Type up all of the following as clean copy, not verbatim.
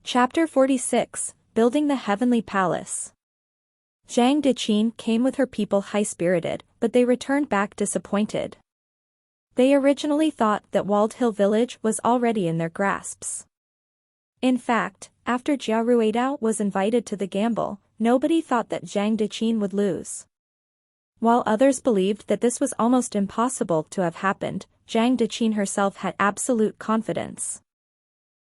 Chapter 46, Building the Heavenly Palace. Zhang Deqin came with her people high-spirited, but they returned back disappointed. They originally thought that Walled Hill Village was already in their grasps. In fact, after Jia Ruidao was invited to the gamble, nobody thought that Zhang Deqin would lose. While others believed that this was almost impossible to have happened, Zhang Deqin herself had absolute confidence.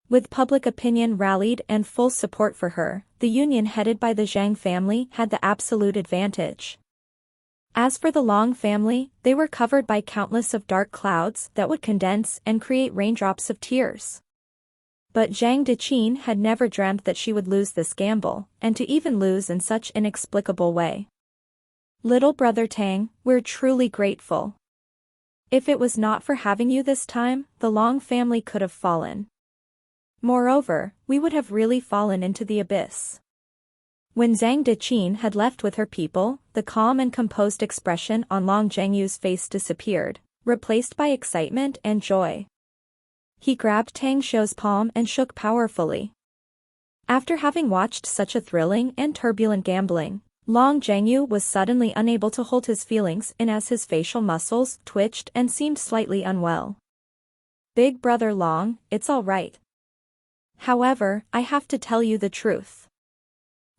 With public opinion rallied and full support for her, the union headed by the Zhang family had the absolute advantage. As for the Long family, they were covered by countless of dark clouds that would condense and create raindrops of tears. But Zhang Deqin had never dreamt that she would lose this gamble, and to even lose in such inexplicable way. Little brother Tang, we're truly grateful. If it was not for having you this time, the Long family could have fallen. Moreover, we would have really fallen into the abyss. When Zhang Deqin had left with her people, the calm and composed expression on Long Zhengyu's face disappeared, replaced by excitement and joy. He grabbed Tang Xiu's palm and shook powerfully. After having watched such a thrilling and turbulent gambling, Long Zhengyu was suddenly unable to hold his feelings in as his facial muscles twitched and seemed slightly unwell. Big brother Long, it's all right. However, I have to tell you the truth.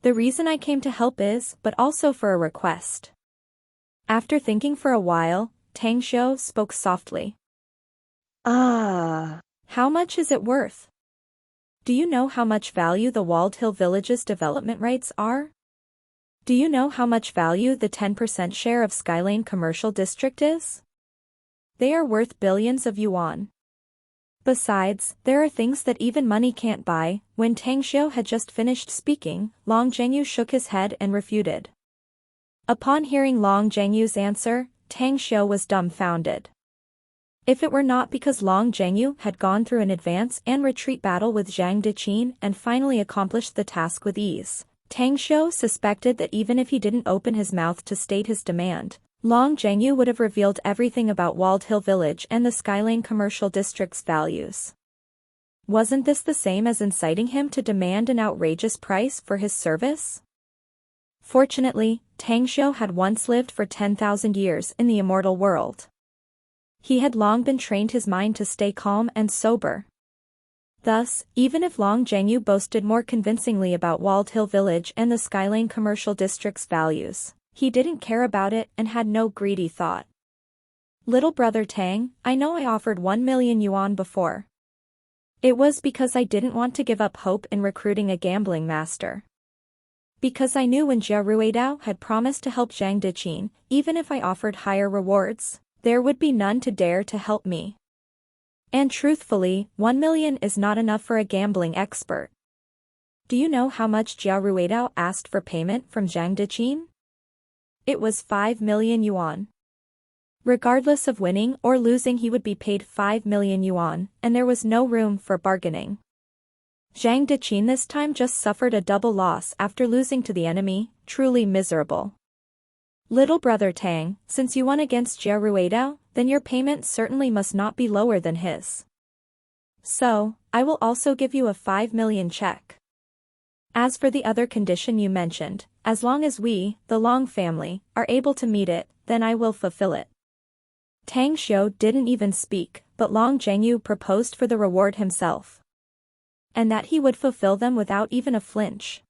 The reason I came to help is, but also for a request. After thinking for a while, Tang Xiu spoke softly. How much is it worth? Do you know how much value the Walled Hill Village's development rights are? Do you know how much value the 10% share of Skylane Commercial District is? They are worth billions of yuan. Besides, there are things that even money can't buy. When Tang Xiu had just finished speaking, Long Zhengyu shook his head and refuted. Upon hearing Long Zhengyu's answer, Tang Xiu was dumbfounded. If it were not because Long Zhengyu had gone through an advance and retreat battle with Zhang Deqin and finally accomplished the task with ease, Tang Xiu suspected that even if he didn't open his mouth to state his demand, Long Zhengyu would have revealed everything about Walled Hill Village and the Skylane Commercial District's values. Wasn't this the same as inciting him to demand an outrageous price for his service? Fortunately, Tang Xiu had once lived for 10,000 years in the Immortal world. He had long been trained his mind to stay calm and sober. Thus, even if Long Zhengyu boasted more convincingly about Walled Hill Village and the Skylane Commercial District's values, he didn't care about it and had no greedy thought. Little brother Tang, I know I offered 1 million yuan before. It was because I didn't want to give up hope in recruiting a gambling master. Because I knew when Jia Ruidao had promised to help Zhang Deqin, even if I offered higher rewards, there would be none to dare to help me. And truthfully, 1 million is not enough for a gambling expert. Do you know how much Jia Ruidao asked for payment from Zhang Deqin? It was 5 million yuan. Regardless of winning or losing, he would be paid 5 million yuan, and there was no room for bargaining. Zhang Deqin this time just suffered a double loss after losing to the enemy, truly miserable. Little brother Tang, since you won against Jia Ruidao, then your payment certainly must not be lower than his. So, I will also give you a 5 million check. As for the other condition you mentioned, as long as we, the Long family, are able to meet it, then I will fulfill it. Tang Xiu didn't even speak, but Long Zhengyu proposed for the reward himself. And that he would fulfill them without even a flinch.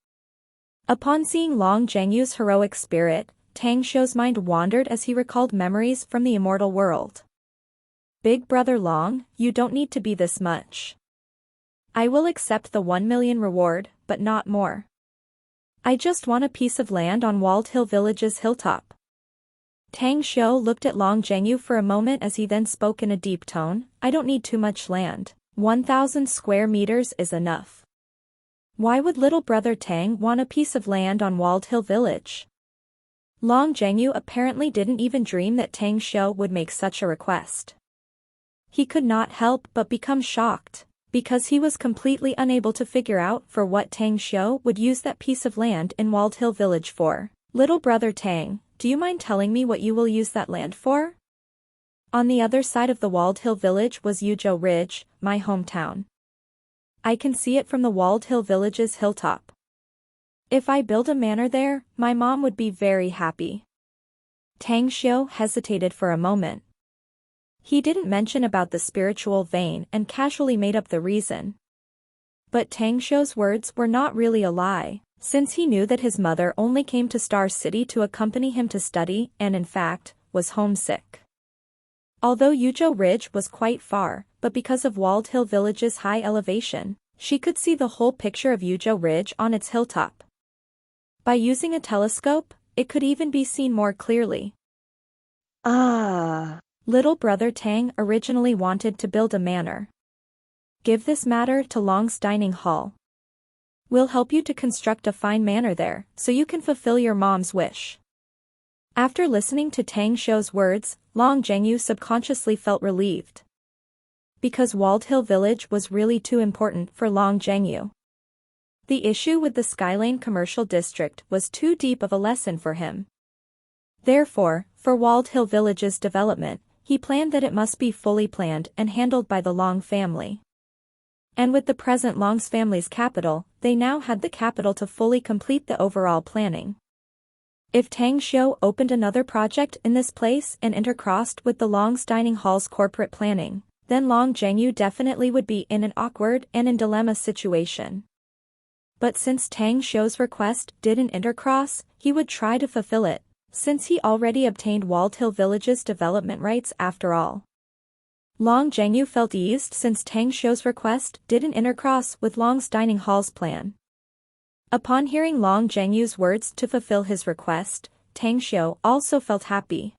Upon seeing Long Zhengyu's heroic spirit, Tang Xiu's mind wandered as he recalled memories from the Immortal world. Big brother Long, you don't need to be this much. I will accept the 1 million reward, but not more. I just want a piece of land on Walled Hill Village's hilltop. Tang Xiu looked at Long Zhengyu for a moment as he then spoke in a deep tone, I don't need too much land, 1,000 square meters is enough. Why would little brother Tang want a piece of land on Walled Hill Village? Long Zhengyu apparently didn't even dream that Tang Xiu would make such a request. He could not help but become shocked, because he was completely unable to figure out for what Tang Xiu would use that piece of land in Walled Hill Village for. Little brother Tang, do you mind telling me what you will use that land for? On the other side of the Walled Hill Village was Yuzhou Ridge, my hometown. I can see it from the walled hill village's hilltop. If I build a manor there, my mom would be very happy. Tang Xiu hesitated for a moment. He didn't mention about the spiritual vein and casually made up the reason. But Tang Xiu's words were not really a lie, since he knew that his mother only came to Star City to accompany him to study and in fact, was homesick. Although Yuzhou Ridge was quite far, but because of Walled Hill Village's high elevation, she could see the whole picture of Yuzhou Ridge on its hilltop. By using a telescope, it could even be seen more clearly. Little brother Tang originally wanted to build a manor. Give this matter to Long's dining hall. We'll help you to construct a fine manor there, so you can fulfill your mom's wish. After listening to Tang Xiu's words, Long Zhengyu subconsciously felt relieved. Because Walled Hill Village was really too important for Long Zhengyu. The issue with the Skylane Commercial District was too deep of a lesson for him. Therefore, for Walled Hill Village's development, he planned that it must be fully planned and handled by the Long family. And with the present Long's family's capital, they now had the capital to fully complete the overall planning. If Tang Xiu opened another project in this place and intercrossed with the Long's dining hall's corporate planning, then Long Zhengyu definitely would be in an awkward and in dilemma situation. But since Tang Xiu's request didn't intercross, he would try to fulfill it, since he already obtained Walled Hill Village's development rights after all. Long Zhengyu felt eased since Tang Xiu's request didn't intercross with Long's dining hall's plan. Upon hearing Long Zhengyu's words to fulfill his request, Tang Xiu also felt happy.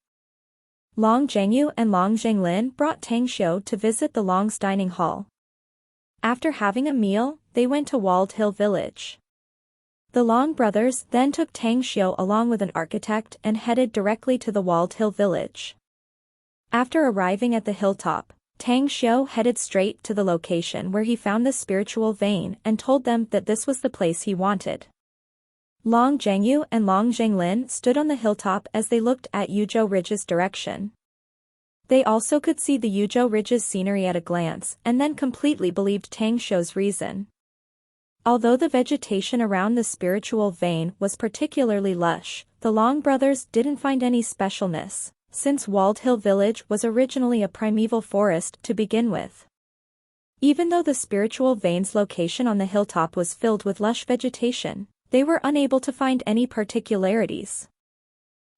Long Zhengyu and Long Zhenglin brought Tang Xiu to visit the Long's dining hall. After having a meal, they went to Walled Hill Village. The Long brothers then took Tang Xiu along with an architect and headed directly to the Walled Hill Village. After arriving at the hilltop, Tang Xiu headed straight to the location where he found the spiritual vein and told them that this was the place he wanted. Long Zhengyu and Long Zhenglin stood on the hilltop as they looked at Yuzhou Ridge's direction. They also could see the Yuzhou Ridge's scenery at a glance and then completely believed Tang Xiu's reason. Although the vegetation around the spiritual vein was particularly lush, the Long brothers didn't find any specialness, since Walled Hill Village was originally a primeval forest to begin with. Even though the spiritual vein's location on the hilltop was filled with lush vegetation, they were unable to find any particularities.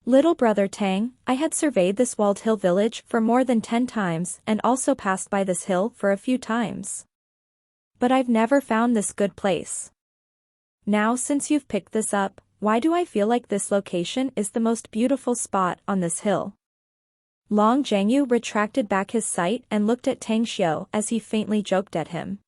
Little brother Tang, I had surveyed this Walled Hill Village for more than 10 times and also passed by this hill for a few times. But I've never found this good place. Now since you've picked this up, why do I feel like this location is the most beautiful spot on this hill? Long Zhengyu retracted back his sight and looked at Tang Xiu as he faintly joked at him.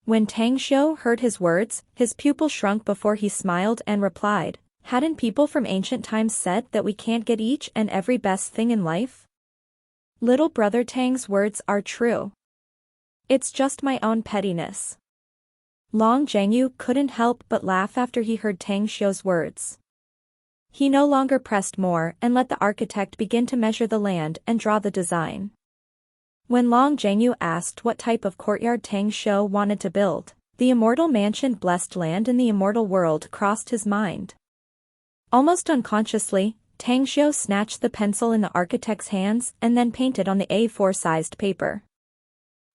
When Tang Xiu heard his words, his pupil shrunk before he smiled and replied, "Hadn't people from ancient times said that we can't get each and every best thing in life? Little brother Tang's words are true. It's just my own pettiness." Long Zhengyu couldn't help but laugh after he heard Tang Xiu's words. He no longer pressed more and let the architect begin to measure the land and draw the design. When Long Zhengyu asked what type of courtyard Tang Xiu wanted to build, the immortal mansion blessed land in the immortal world crossed his mind. Almost unconsciously, Tang Xiu snatched the pencil in the architect's hands and then painted on the A4-sized paper.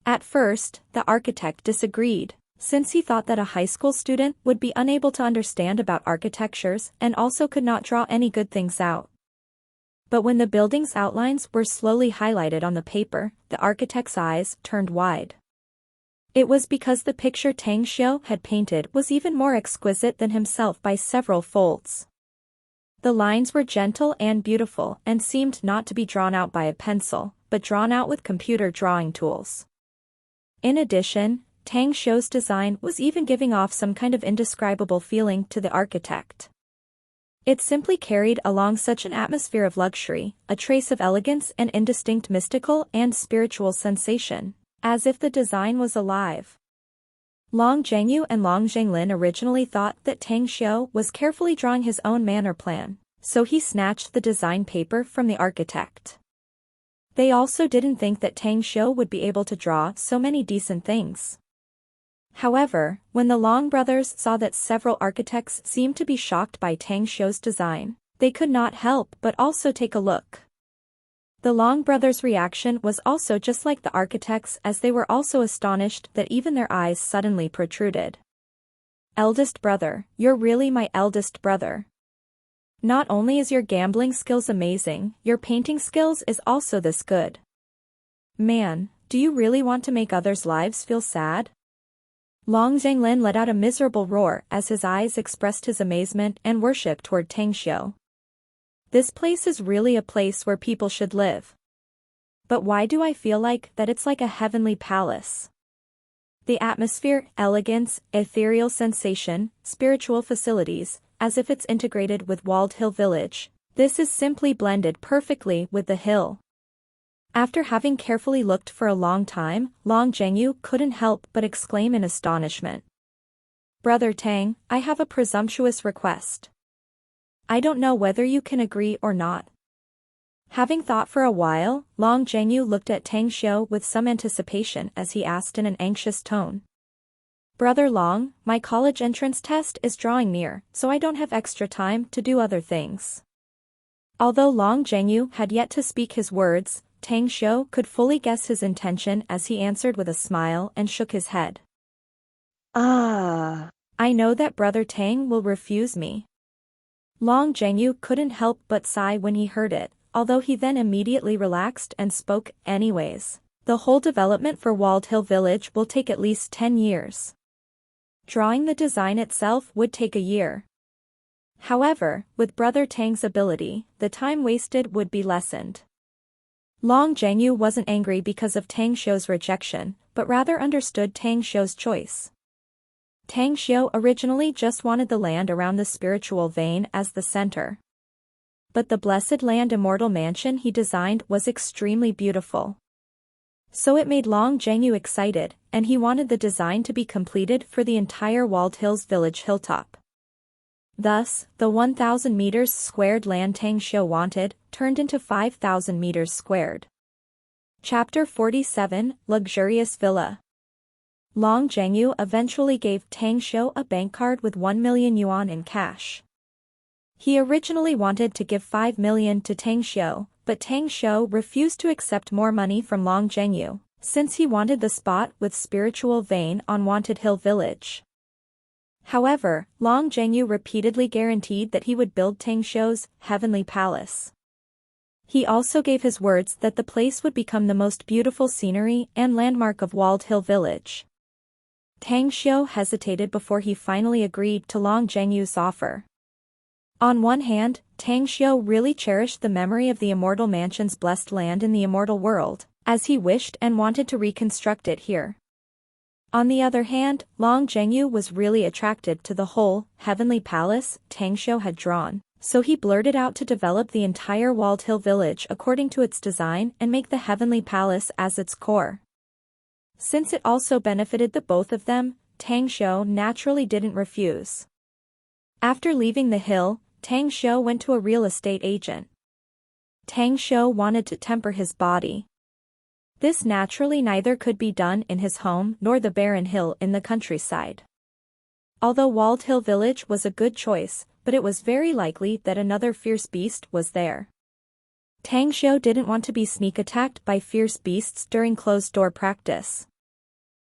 At first, the architect disagreed, since he thought that a high school student would be unable to understand about architectures and also could not draw any good things out. But when the building's outlines were slowly highlighted on the paper, the architect's eyes turned wide. It was because the picture Tang Xiu had painted was even more exquisite than himself by several folds. The lines were gentle and beautiful and seemed not to be drawn out by a pencil, but drawn out with computer drawing tools. In addition, Tang Xiu's design was even giving off some kind of indescribable feeling to the architect. It simply carried along such an atmosphere of luxury, a trace of elegance and indistinct mystical and spiritual sensation, as if the design was alive. Long Zhengyu and Long Zhenglin originally thought that Tang Xiu was carefully drawing his own manor plan, so he snatched the design paper from the architect. They also didn't think that Tang Xiu would be able to draw so many decent things. However, when the Long brothers saw that several architects seemed to be shocked by Tang Xiu's design, they could not help but also take a look. The Long brothers' reaction was also just like the architects, as they were also astonished that even their eyes suddenly protruded. Eldest brother, you're really my eldest brother. Not only is your gambling skills amazing, your painting skills is also this good. Man, do you really want to make others' lives feel sad? Long Zhenglin let out a miserable roar as his eyes expressed his amazement and worship toward Tang Xiu. This place is really a place where people should live. But why do I feel like that it's like a heavenly palace? The atmosphere, elegance, ethereal sensation, spiritual facilities, as if it's integrated with Walled Hill Village. This is simply blended perfectly with the hill. After having carefully looked for a long time, Long Zhengyu couldn't help but exclaim in astonishment. Brother Tang, I have a presumptuous request. I don't know whether you can agree or not. Having thought for a while, Long Zhengyu looked at Tang Xiu with some anticipation as he asked in an anxious tone. Brother Long, my college entrance test is drawing near, so I don't have extra time to do other things. Although Long Zhengyu had yet to speak his words, Tang Xiu could fully guess his intention as he answered with a smile and shook his head. I know that Brother Tang will refuse me. Long Zhengyu couldn't help but sigh when he heard it, although he then immediately relaxed and spoke, anyways. The whole development for Walled Hill Village will take at least 10 years. Drawing the design itself would take a year. However, with Brother Tang's ability, the time wasted would be lessened. Long Zhengyu wasn't angry because of Tang Xiu's rejection, but rather understood Tang Xiu's choice. Tang Xiu originally just wanted the land around the spiritual vein as the center. But the blessed land Immortal mansion he designed was extremely beautiful. So it made Long Zhengyu excited, and he wanted the design to be completed for the entire Walled Hills Village hilltop. Thus, the 1,000 meters squared land Tang Xiu wanted, turned into 5,000 meters squared. Chapter 47, Luxurious Villa. Long Zhengyu eventually gave Tang Xiu a bank card with 1 million yuan in cash. He originally wanted to give 5 million to Tang Xiu, but Tang Xiu refused to accept more money from Long Zhengyu, since he wanted the spot with spiritual vein on Wanted Hill Village. However, Long Zhengyu repeatedly guaranteed that he would build Tang Xiu's heavenly palace. He also gave his words that the place would become the most beautiful scenery and landmark of Walled Hill Village. Tang Xiu hesitated before he finally agreed to Long Zhengyu's offer. On one hand, Tang Xiu really cherished the memory of the Immortal mansion's blessed land in the Immortal world, as he wished and wanted to reconstruct it here. On the other hand, Long Zhengyu was really attracted to the whole heavenly palace Tang Xiu had drawn, so he blurted out to develop the entire Walled Hill Village according to its design and make the heavenly palace as its core. Since it also benefited the both of them, Tang Xiu naturally didn't refuse. After leaving the hill, Tang Xiu went to a real estate agent. Tang Xiu wanted to temper his body. This naturally neither could be done in his home nor the barren hill in the countryside. Although Walled Hill Village was a good choice, but it was very likely that another fierce beast was there. Tang Xiu didn't want to be sneak attacked by fierce beasts during closed-door practice.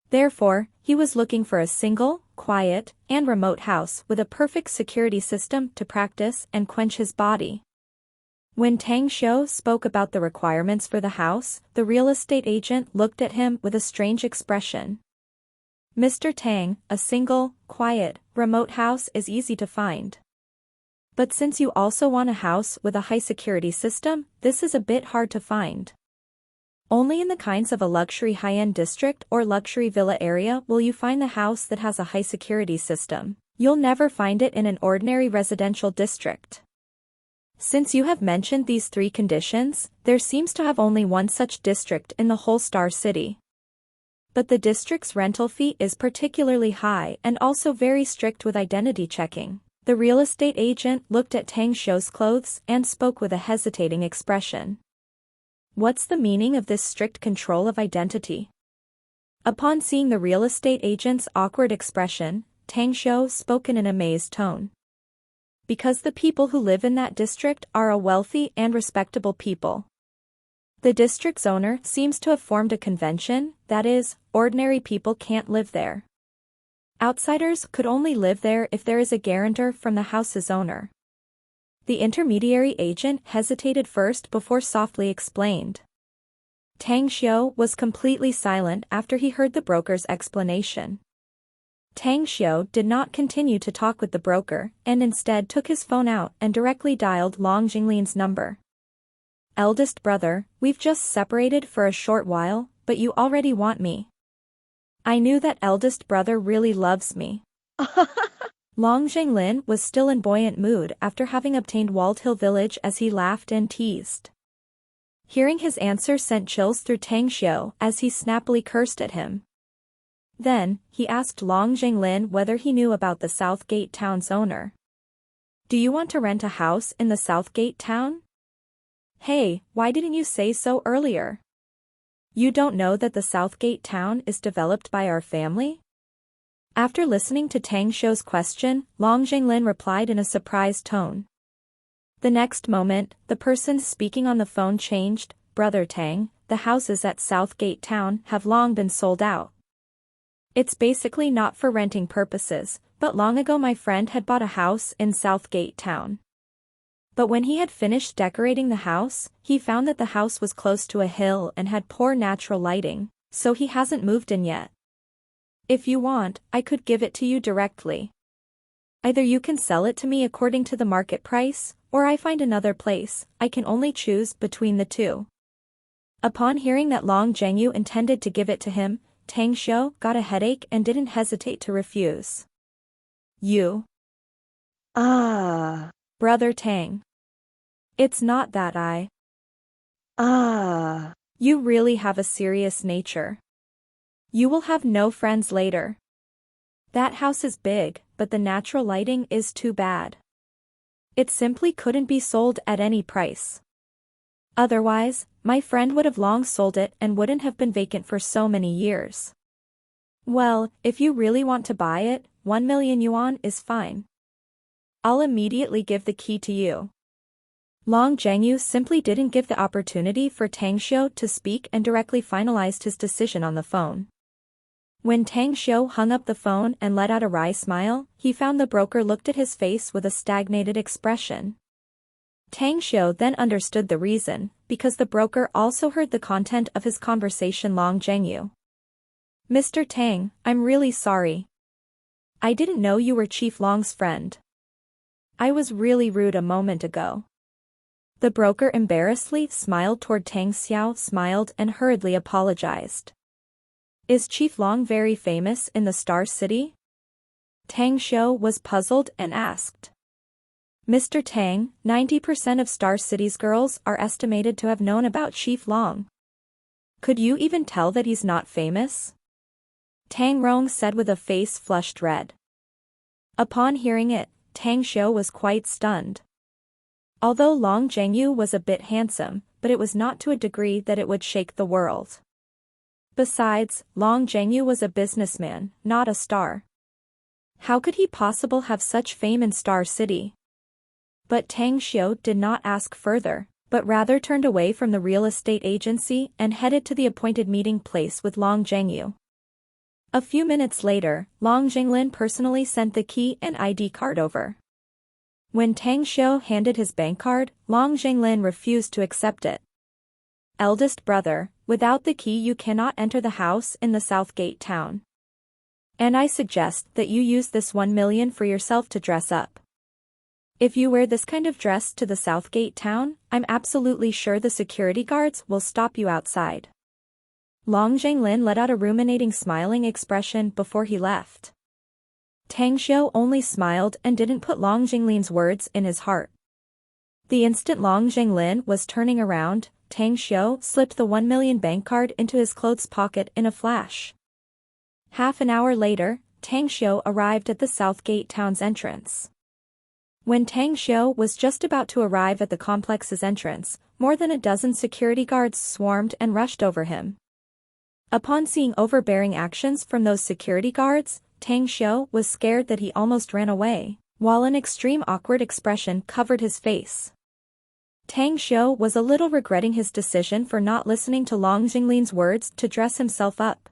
Therefore, he was looking for a single, quiet, and remote house with a perfect security system to practice and quench his body. When Tang Xiu spoke about the requirements for the house, the real estate agent looked at him with a strange expression. Mr. Tang, a single, quiet, remote house is easy to find. But since you also want a house with a high security system, this is a bit hard to find. Only in the kinds of a luxury high-end district or luxury villa area will you find the house that has a high security system. You'll never find it in an ordinary residential district. Since you have mentioned these three conditions, there seems to have only one such district in the whole Star City. But the district's rental fee is particularly high and also very strict with identity checking. The real estate agent looked at Tang Xiu's clothes and spoke with a hesitating expression. What's the meaning of this strict control of identity? Upon seeing the real estate agent's awkward expression, Tang Xiu spoke in an amazed tone. Because the people who live in that district are a wealthy and respectable people. The district's owner seems to have formed a convention, that is, ordinary people can't live there. Outsiders could only live there if there is a guarantor from the house's owner. The intermediary agent hesitated first before softly explained. Tang Xiu was completely silent after he heard the broker's explanation. Tang Xiu did not continue to talk with the broker and instead took his phone out and directly dialed Long Jinglin's number. Eldest brother, we've just separated for a short while, but you already want me. I knew that eldest brother really loves me. Long Jinglin was still in buoyant mood after having obtained Walled Hill Village as he laughed and teased. Hearing his answer sent chills through Tang Xiu as he snappily cursed at him. Then, he asked Long Jinglin whether he knew about the Southgate town's owner. Do you want to rent a house in the Southgate town? Hey, why didn't you say so earlier? You don't know that the Southgate town is developed by our family? After listening to Tang Xiu's question, Long Jinglin replied in a surprised tone. The next moment, the person speaking on the phone changed, Brother Tang, the houses at Southgate town have long been sold out. It's basically not for renting purposes, but long ago my friend had bought a house in Southgate town. But when he had finished decorating the house, he found that the house was close to a hill and had poor natural lighting, so he hasn't moved in yet. If you want, I could give it to you directly. Either you can sell it to me according to the market price, or I find another place. I can only choose between the two. Upon hearing that Long Zhengyu intended to give it to him, Tang Xiu got a headache and didn't hesitate to refuse. You. Brother Tang. It's not that You really have a serious nature. You will have no friends later. That house is big, but the natural lighting is too bad. It simply couldn't be sold at any price. Otherwise, my friend would have long sold it and wouldn't have been vacant for so many years. Well, if you really want to buy it, 1 million yuan is fine. I'll immediately give the key to you. Long Zhengyu simply didn't give the opportunity for Tang Xiu to speak and directly finalized his decision on the phone. When Tang Xiu hung up the phone and let out a wry smile, he found the broker looked at his face with a stagnated expression. Tang Xiu then understood the reason, because the broker also heard the content of his conversation Long Zhengyu. Mr. Tang, I'm really sorry. I didn't know you were Chief Long's friend. I was really rude a moment ago. The broker embarrassedly smiled toward Tang Xiao, smiled and hurriedly apologized. Is Chief Long very famous in the Star City? Tang Xiu was puzzled and asked. Mr. Tang, 90% of Star City's girls are estimated to have known about Chief Long. Could you even tell that he's not famous? Tang Rong said with a face flushed red. Upon hearing it, Tang Xiu was quite stunned. Although Long Zhengyu was a bit handsome, but it was not to a degree that it would shake the world. Besides, Long Zhengyu was a businessman, not a star. How could he possibly have such fame in Star City? But Tang Xiu did not ask further, but rather turned away from the real estate agency and headed to the appointed meeting place with Long Zhengyu. A few minutes later, Long Jinglin personally sent the key and ID card over. When Tang Xiu handed his bank card, Long Jinglin refused to accept it. Eldest brother, without the key you cannot enter the house in the Southgate town. And I suggest that you use this 1 million for yourself to dress up. If you wear this kind of dress to the Southgate town, I'm absolutely sure the security guards will stop you outside. Long Jinglin let out a ruminating smiling expression before he left. Tang Xiu only smiled and didn't put Long Jinglin's words in his heart. The instant Long Jinglin was turning around, Tang Xiu slipped the 1 million bank card into his clothes pocket in a flash. Half an hour later, Tang Xiu arrived at the Southgate town's entrance. When Tang Xiu was just about to arrive at the complex's entrance, more than a dozen security guards swarmed and rushed over him. Upon seeing overbearing actions from those security guards, Tang Xiu was scared that he almost ran away, while an extreme awkward expression covered his face. Tang Xiu was a little regretting his decision for not listening to Long Jinglin's words to dress himself up.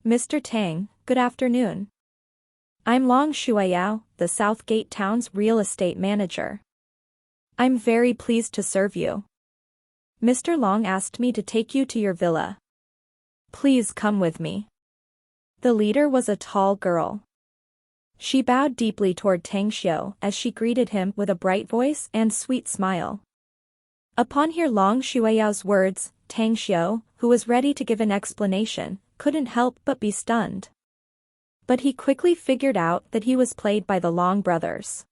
"Mr. Tang, good afternoon. I'm Long Shuiyao, the Southgate Town's real estate manager. I'm very pleased to serve you. Mr. Long asked me to take you to your villa. Please come with me." The leader was a tall girl. She bowed deeply toward Tang Xiu as she greeted him with a bright voice and sweet smile. Upon hearing Long Shuiyao's words, Tang Xiu, who was ready to give an explanation, couldn't help but be stunned. But he quickly figured out that he was played by the Long brothers.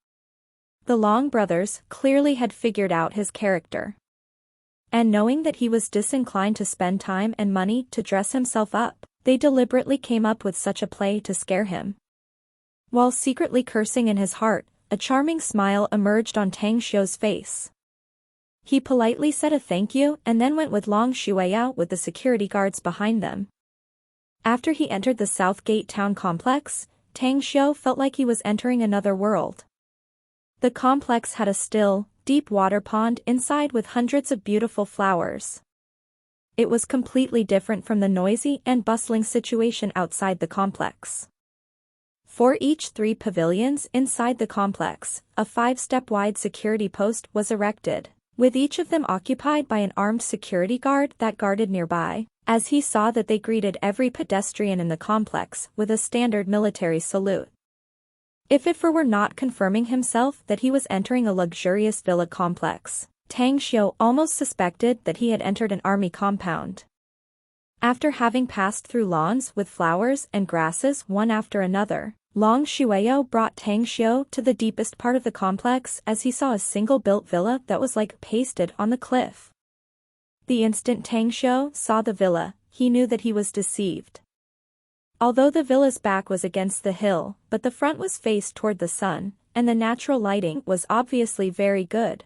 The Long brothers clearly had figured out his character. And knowing that he was disinclined to spend time and money to dress himself up, they deliberately came up with such a play to scare him. While secretly cursing in his heart, a charming smile emerged on Tang Xiu's face. He politely said a thank you and then went with Long Shuiyao with the security guards behind them. After he entered the Southgate Town complex, Tang Xiu felt like he was entering another world. The complex had a still, deep water pond inside with hundreds of beautiful flowers. It was completely different from the noisy and bustling situation outside the complex. For each 3 pavilions inside the complex, a 5-step-wide security post was erected, with each of them occupied by an armed security guard that guarded nearby, as he saw that they greeted every pedestrian in the complex with a standard military salute. If it were not confirming himself that he was entering a luxurious villa complex, Tang Xiu almost suspected that he had entered an army compound. After having passed through lawns with flowers and grasses one after another, Long Shuiyao brought Tang Xiu to the deepest part of the complex as he saw a single-built villa that was like pasted on the cliff. The instant Tang Xiu saw the villa, he knew that he was deceived. Although the villa's back was against the hill, but the front was faced toward the sun, and the natural lighting was obviously very good.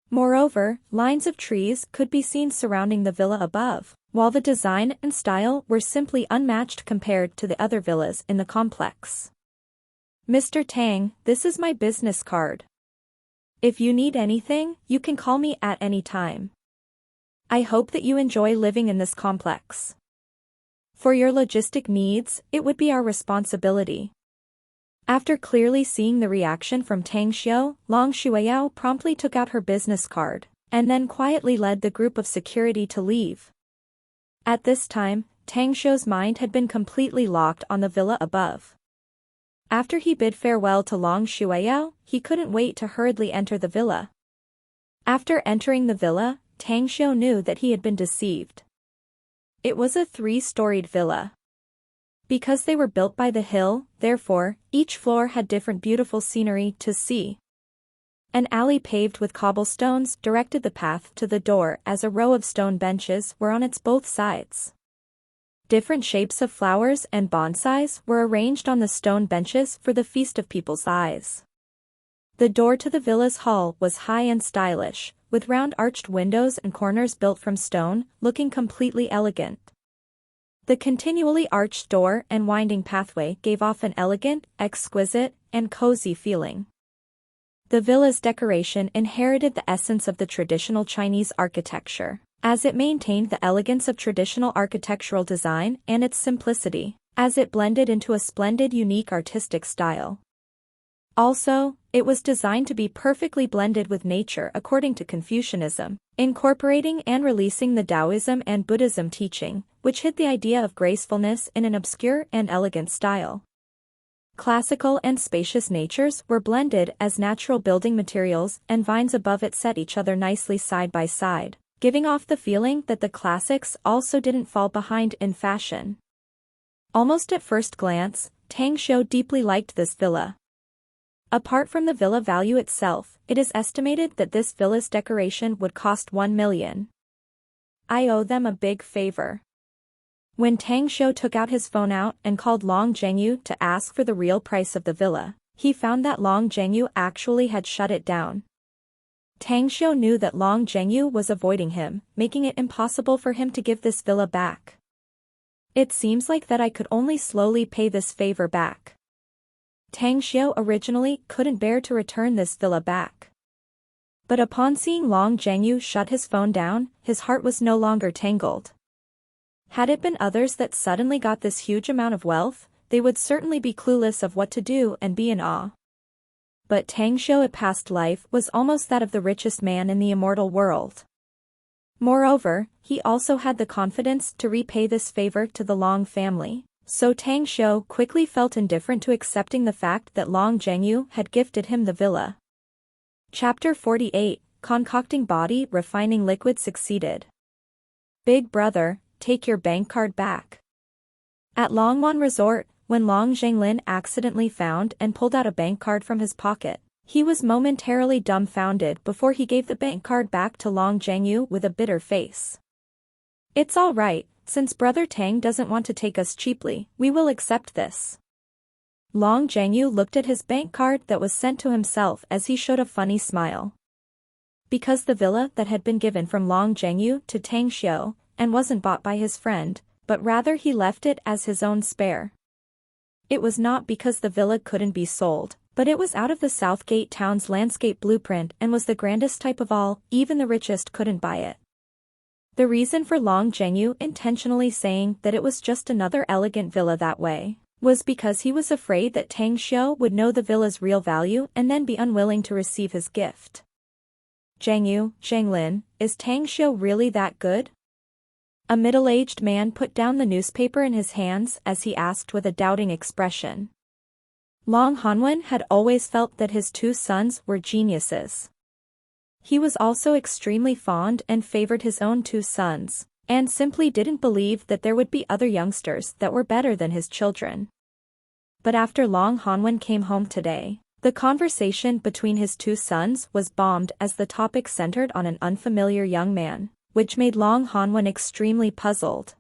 Moreover, lines of trees could be seen surrounding the villa above, while the design and style were simply unmatched compared to the other villas in the complex. "Mr. Tang, this is my business card. If you need anything, you can call me at any time. I hope that you enjoy living in this complex. For your logistic needs, it would be our responsibility." After clearly seeing the reaction from Tang Xiu, Long Shuiyao promptly took out her business card, and then quietly led the group of security to leave. At this time, Tang Xiu's mind had been completely locked on the villa above. After he bid farewell to Long Shuiyao, he couldn't wait to hurriedly enter the villa. After entering the villa, Tang Xiu knew that he had been deceived. It was a 3-storied villa. Because they were built by the hill, therefore, each floor had different beautiful scenery to see. An alley paved with cobblestones directed the path to the door as a row of stone benches were on its both sides. Different shapes of flowers and bonsais were arranged on the stone benches for the feast of people's eyes. The door to the villa's hall was high and stylish, with round arched windows and corners built from stone, looking completely elegant. The continually arched door and winding pathway gave off an elegant, exquisite, and cozy feeling. The villa's decoration inherited the essence of the traditional Chinese architecture, as it maintained the elegance of traditional architectural design and its simplicity, as it blended into a splendid unique artistic style. Also, it was designed to be perfectly blended with nature according to Confucianism, incorporating and releasing the Taoism and Buddhism teaching, which hid the idea of gracefulness in an obscure and elegant style. Classical and spacious natures were blended as natural building materials and vines above it set each other nicely side by side, giving off the feeling that the classics also didn't fall behind in fashion. Almost at first glance, Tang Xiu deeply liked this villa. Apart from the villa value itself, it is estimated that this villa's decoration would cost 1 million. I owe them a big favor. When Tang Xiu took out his phone and called Long Zhengyu to ask for the real price of the villa, he found that Long Zhengyu actually had shut it down. Tang Xiu knew that Long Zhengyu was avoiding him, making it impossible for him to give this villa back. It seems like that I could only slowly pay this favor back. Tang Xiao originally couldn't bear to return this villa back. But upon seeing Long Zhengyu shut his phone down, his heart was no longer tangled. Had it been others that suddenly got this huge amount of wealth, they would certainly be clueless of what to do and be in awe. But Tang Xiao's past life was almost that of the richest man in the immortal world. Moreover, he also had the confidence to repay this favor to the Long family, so Tang Xiao quickly felt indifferent to accepting the fact that Long Zhengyu had gifted him the villa. Chapter 48, Concocting Body Refining Liquid succeeded. Big brother, take your bank card back. At Longwan Resort, when Long Zhenglin accidentally found and pulled out a bank card from his pocket, he was momentarily dumbfounded before he gave the bank card back to Long Zhengyu with a bitter face. It's all right, since Brother Tang doesn't want to take us cheaply, we will accept this. Long Zhengyu looked at his bank card that was sent to himself as he showed a funny smile. Because the villa that had been given from Long Zhengyu to Tang Xiao, and wasn't bought by his friend, but rather he left it as his own spare. It was not because the villa couldn't be sold, but it was out of the Southgate town's landscape blueprint and was the grandest type of all, even the richest couldn't buy it. The reason for Long Zhengyu intentionally saying that it was just another elegant villa that way was because he was afraid that Tang Xiao would know the villa's real value and then be unwilling to receive his gift. Zhenglin, is Tang Xiao really that good? A middle-aged man put down the newspaper in his hands as he asked with a doubting expression. Long Hanwen had always felt that his two sons were geniuses. He was also extremely fond and favored his own two sons, and simply didn't believe that there would be other youngsters that were better than his children. But after Long Hanwen came home today, the conversation between his two sons was bombed as the topic centered on an unfamiliar young man, which made Long Hanwen extremely puzzled.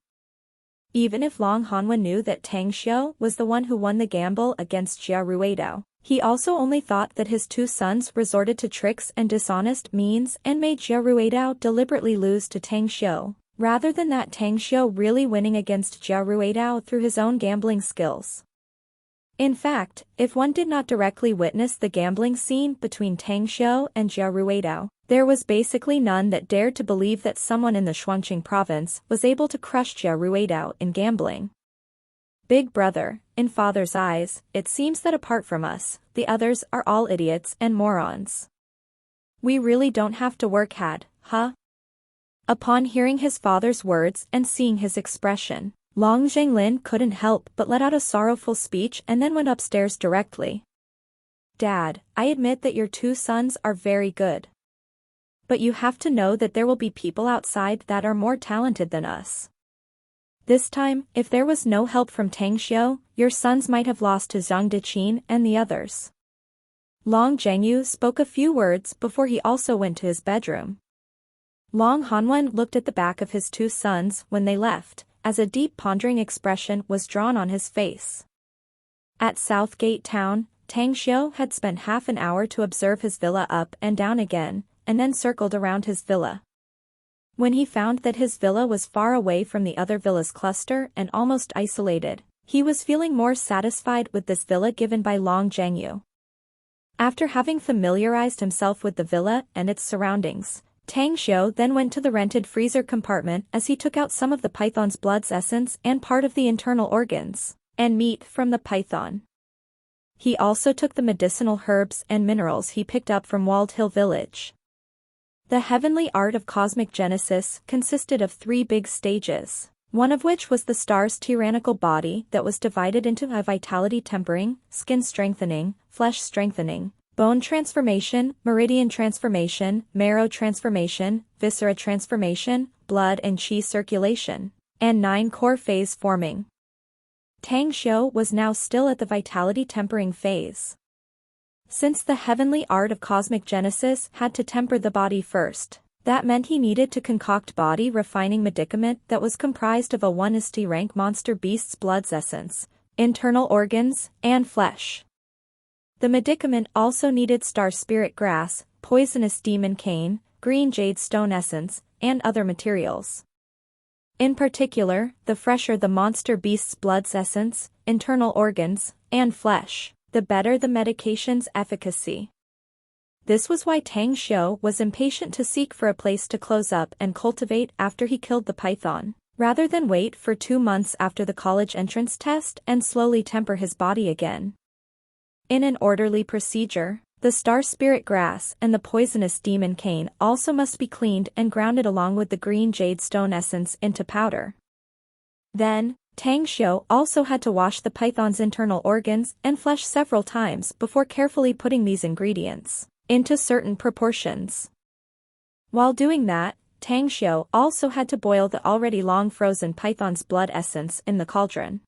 Even if Long Hanwen knew that Tang Xiao was the one who won the gamble against Jia Ruidao, he also only thought that his two sons resorted to tricks and dishonest means and made Jia Ruidao deliberately lose to Tang Xiao, rather than that Tang Xiao really winning against Jia Ruidao through his own gambling skills. In fact, if one did not directly witness the gambling scene between Tang Xiao and Jia Ruidao, there was basically none that dared to believe that someone in the Shuangqing province was able to crush Jia Ruidao in gambling. Big brother, in father's eyes, it seems that apart from us, the others are all idiots and morons. We really don't have to work hard, huh? Upon hearing his father's words and seeing his expression, Long Zhenglin couldn't help but let out a sorrowful speech and then went upstairs directly. Dad, I admit that your two sons are very good. But you have to know that there will be people outside that are more talented than us. This time, if there was no help from Tang Xiao, your sons might have lost to Zhang Deqin and the others. Long Zhengyu spoke a few words before he also went to his bedroom. Long Hanwen looked at the back of his two sons when they left, as a deep pondering expression was drawn on his face. At Southgate Town, Tang Xiao had spent half an hour to observe his villa up and down again, and then circled around his villa. When he found that his villa was far away from the other villas cluster and almost isolated, he was feeling more satisfied with this villa given by Long Zhengyu. After having familiarized himself with the villa and its surroundings, Tang Xiao then went to the rented freezer compartment as he took out some of the python's blood's essence and part of the internal organs, and meat from the python. He also took the medicinal herbs and minerals he picked up from Walled Hill Village. The heavenly art of cosmic genesis consisted of 3 big stages, one of which was the star's tyrannical body that was divided into a vitality tempering, skin strengthening, flesh strengthening, bone transformation, meridian transformation, marrow transformation, viscera transformation, blood and qi circulation, and 9 core phase forming. Tang Xiao was now still at the vitality tempering phase. Since the heavenly art of cosmic genesis had to temper the body first, that meant he needed to concoct body refining medicament that was comprised of a 1:1 rank monster beast's blood's essence, internal organs, and flesh. The medicament also needed star spirit grass, poisonous demon cane, green jade stone essence, and other materials. In particular, the fresher the monster beast's blood's essence, internal organs, and flesh, the better the medication's efficacy. This was why Tang Xiu was impatient to seek for a place to close up and cultivate after he killed the python, rather than wait for 2 months after the college entrance test and slowly temper his body again. In an orderly procedure, the star spirit grass and the poisonous demon cane also must be cleaned and grounded along with the green jade stone essence into powder. Then, Tang Xiu also had to wash the python's internal organs and flesh several times before carefully putting these ingredients into certain proportions. While doing that, Tang Xiu also had to boil the already long-frozen python's blood essence in the cauldron.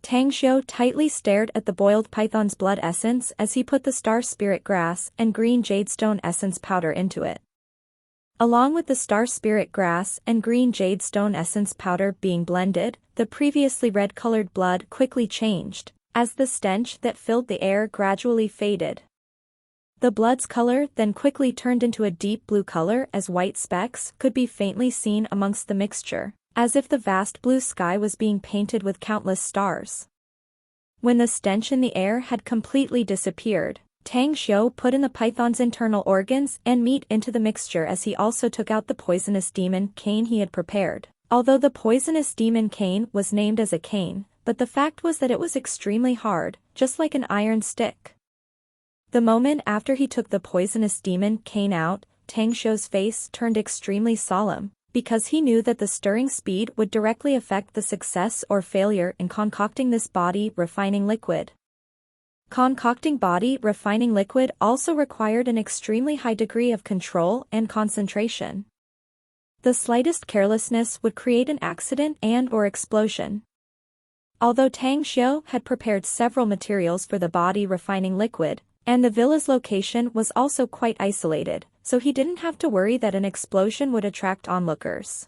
Tang Xiu tightly stared at the boiled python's blood essence as he put the star spirit grass and green jadestone essence powder into it. Along with the star spirit grass and green jadestone essence powder being blended, the previously red-colored blood quickly changed, as the stench that filled the air gradually faded. The blood's color then quickly turned into a deep blue color as white specks could be faintly seen amongst the mixture, as if the vast blue sky was being painted with countless stars. When the stench in the air had completely disappeared, Tang Xiu put in the python's internal organs and meat into the mixture as he also took out the poisonous demon cane he had prepared. Although the poisonous demon cane was named as a cane, but the fact was that it was extremely hard, just like an iron stick. The moment after he took the poisonous demon cane out, Tang Xiu's face turned extremely solemn, because he knew that the stirring speed would directly affect the success or failure in concocting this body refining liquid. Concocting body refining liquid also required an extremely high degree of control and concentration. The slightest carelessness would create an accident and/or explosion. Although Tang Xiu had prepared several materials for the body refining liquid, and the villa's location was also quite isolated, so he didn't have to worry that an explosion would attract onlookers.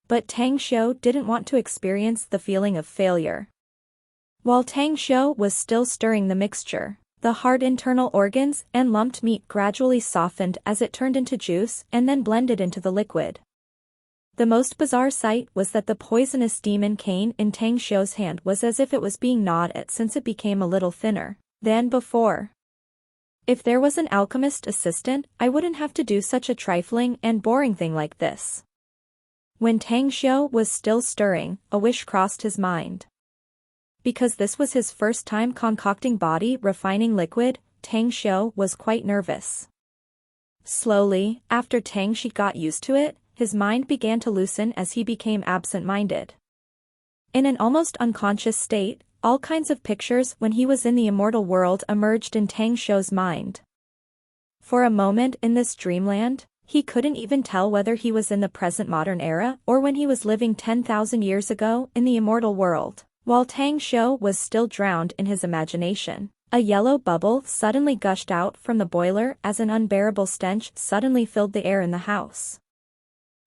But Tang Xiu didn't want to experience the feeling of failure. While Tang Xiu was still stirring the mixture, the hard internal organs and lumped meat gradually softened as it turned into juice and then blended into the liquid. The most bizarre sight was that the poisonous demon cane in Tang Xiu's hand was as if it was being gnawed at since it became a little thinner than before. If there was an alchemist assistant, I wouldn't have to do such a trifling and boring thing like this. When Tang Xiu was still stirring, a wish crossed his mind. Because this was his first time concocting body refining liquid, Tang Xiu was quite nervous. Slowly, after Tang Xiu got used to it, his mind began to loosen as he became absent-minded. In an almost unconscious state, all kinds of pictures when he was in the immortal world emerged in Tang Xiu's mind. For a moment in this dreamland, he couldn't even tell whether he was in the present modern era or when he was living 10,000 years ago in the immortal world. While Tang Xiu was still drowned in his imagination, a yellow bubble suddenly gushed out from the boiler as an unbearable stench suddenly filled the air in the house.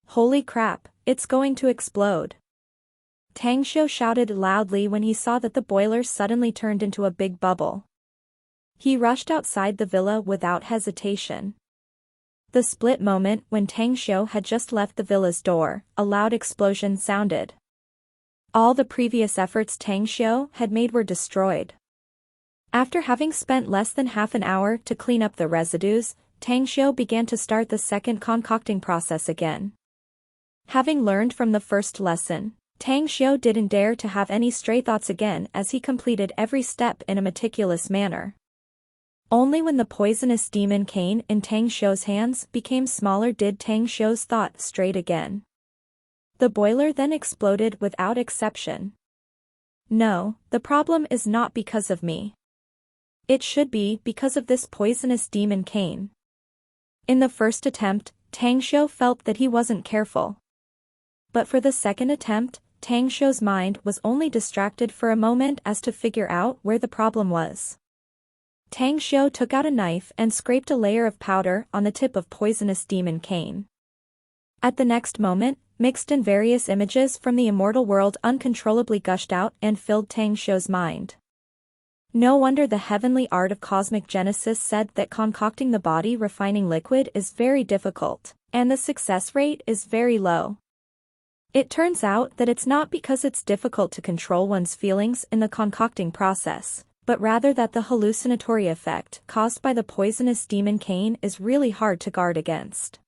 Holy crap, it's going to explode! Tang Xiu shouted loudly when he saw that the boiler suddenly turned into a big bubble. He rushed outside the villa without hesitation. The split moment when Tang Xiu had just left the villa's door, a loud explosion sounded. All the previous efforts Tang Xiu had made were destroyed. After having spent less than half an hour to clean up the residues, Tang Xiu began to start the second concocting process again. Having learned from the first lesson, Tang Xiu didn't dare to have any stray thoughts again as he completed every step in a meticulous manner. Only when the poisonous demon cane in Tang Xiu's hands became smaller did Tang Xiu's thought strayed again. The boiler then exploded without exception. No, the problem is not because of me. It should be because of this poisonous demon cane. In the first attempt, Tang Xiu felt that he wasn't careful. But for the second attempt, Tang Xiu's mind was only distracted for a moment as to figure out where the problem was. Tang Xiu took out a knife and scraped a layer of powder on the tip of poisonous demon cane. At the next moment, mixed and various images from the immortal world uncontrollably gushed out and filled Tang Xiu's mind. No wonder the heavenly art of cosmic genesis said that concocting the body refining liquid is very difficult, and the success rate is very low. It turns out that it's not because it's difficult to control one's feelings in the concocting process, but rather that the hallucinatory effect caused by the poisonous demon cane is really hard to guard against.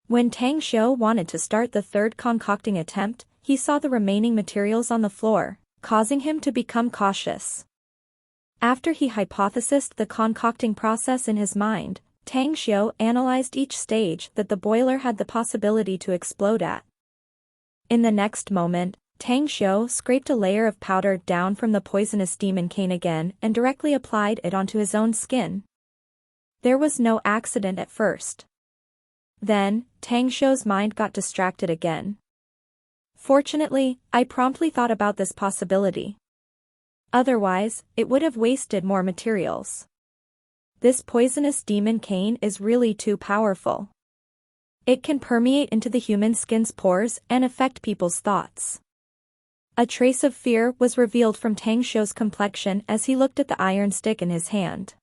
When Tang Xiu wanted to start the third concocting attempt, he saw the remaining materials on the floor, causing him to become cautious. After he hypothesized the concocting process in his mind, Tang Xiu analyzed each stage that the boiler had the possibility to explode at. In the next moment, Tang Xiu scraped a layer of powder down from the poisonous demon cane again and directly applied it onto his own skin. There was no accident at first. Then, Tang Xiu's mind got distracted again. Fortunately, I promptly thought about this possibility. Otherwise, it would have wasted more materials. This poisonous demon cane is really too powerful. It can permeate into the human skin's pores and affect people's thoughts. A trace of fear was revealed from Tang Xiu's complexion as he looked at the iron stick in his hand.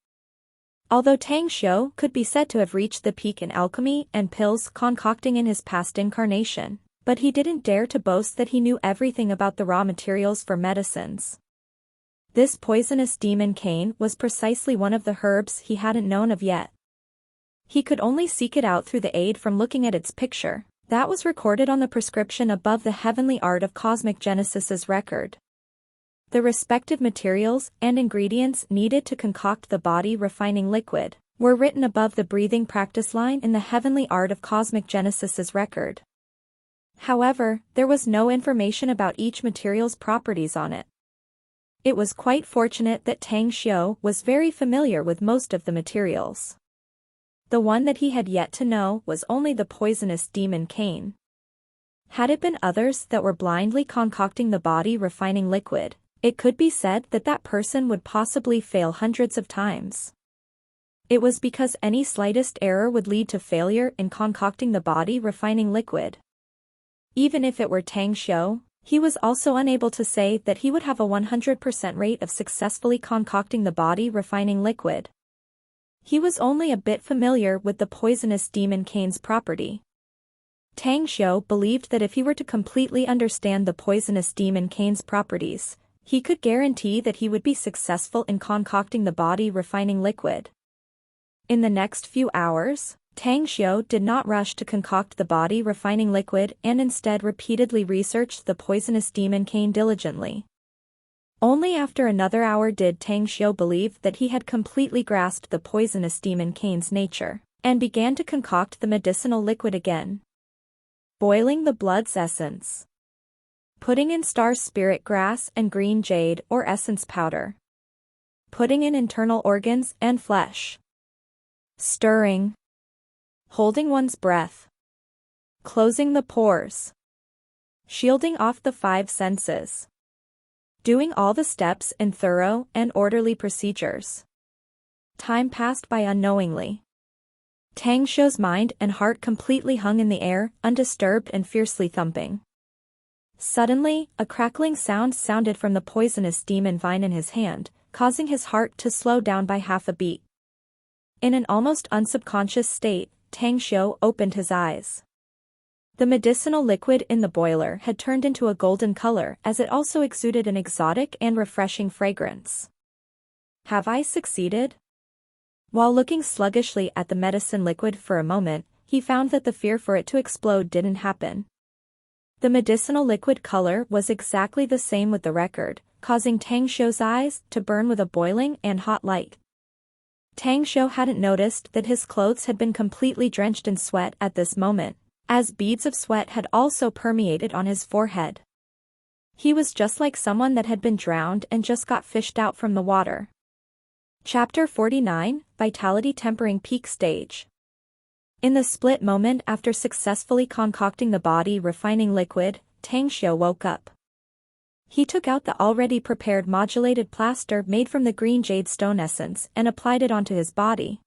Although Tang Xiu could be said to have reached the peak in alchemy and pills concocting in his past incarnation, but he didn't dare to boast that he knew everything about the raw materials for medicines. This poisonous demon cane was precisely one of the herbs he hadn't known of yet. He could only seek it out through the aid from looking at its picture, that was recorded on the prescription above the heavenly art of cosmic genesis's record. The respective materials and ingredients needed to concoct the body refining liquid were written above the breathing practice line in the heavenly art of cosmic genesis's record. However, there was no information about each material's properties on it. It was quite fortunate that Tang Xiu was very familiar with most of the materials. The one that he had yet to know was only the poisonous demon cane. Had it been others that were blindly concocting the body refining liquid, it could be said that that person would possibly fail hundreds of times. It was because any slightest error would lead to failure in concocting the body refining liquid. Even if it were Tang Xiu, he was also unable to say that he would have a 100% rate of successfully concocting the body refining liquid. He was only a bit familiar with the poisonous demon cane's property. Tang Xiu believed that if he were to completely understand the poisonous demon cane's properties, he could guarantee that he would be successful in concocting the body refining liquid. In the next few hours, Tang Xiu did not rush to concoct the body refining liquid and instead repeatedly researched the poisonous demon cane diligently. Only after another hour did Tang Xiu believe that he had completely grasped the poisonous demon cane's nature, and began to concoct the medicinal liquid again. Boiling the blood's essence. Putting in star spirit grass and green jade or essence powder. Putting in internal organs and flesh. Stirring. Holding one's breath. Closing the pores. Shielding off the five senses. Doing all the steps in thorough and orderly procedures. Time passed by unknowingly. Tang Xiu's mind and heart completely hung in the air, undisturbed and fiercely thumping. Suddenly, a crackling sound sounded from the poisonous demon vine in his hand, causing his heart to slow down by half a beat. In an almost unsubconscious state, Tang Xiu opened his eyes. The medicinal liquid in the boiler had turned into a golden color as it also exuded an exotic and refreshing fragrance. Have I succeeded? While looking sluggishly at the medicine liquid for a moment, he found that the fear for it to explode didn't happen. The medicinal liquid color was exactly the same with the record, causing Tang Xiu's eyes to burn with a boiling and hot light. Tang Xiu hadn't noticed that his clothes had been completely drenched in sweat at this moment, as beads of sweat had also permeated on his forehead. He was just like someone that had been drowned and just got fished out from the water. Chapter 49, Vitality Tempering Peak Stage. In the split moment after successfully concocting the body refining liquid, Tang Xiu woke up. He took out the already prepared modulated plaster made from the green jade stone essence and applied it onto his body.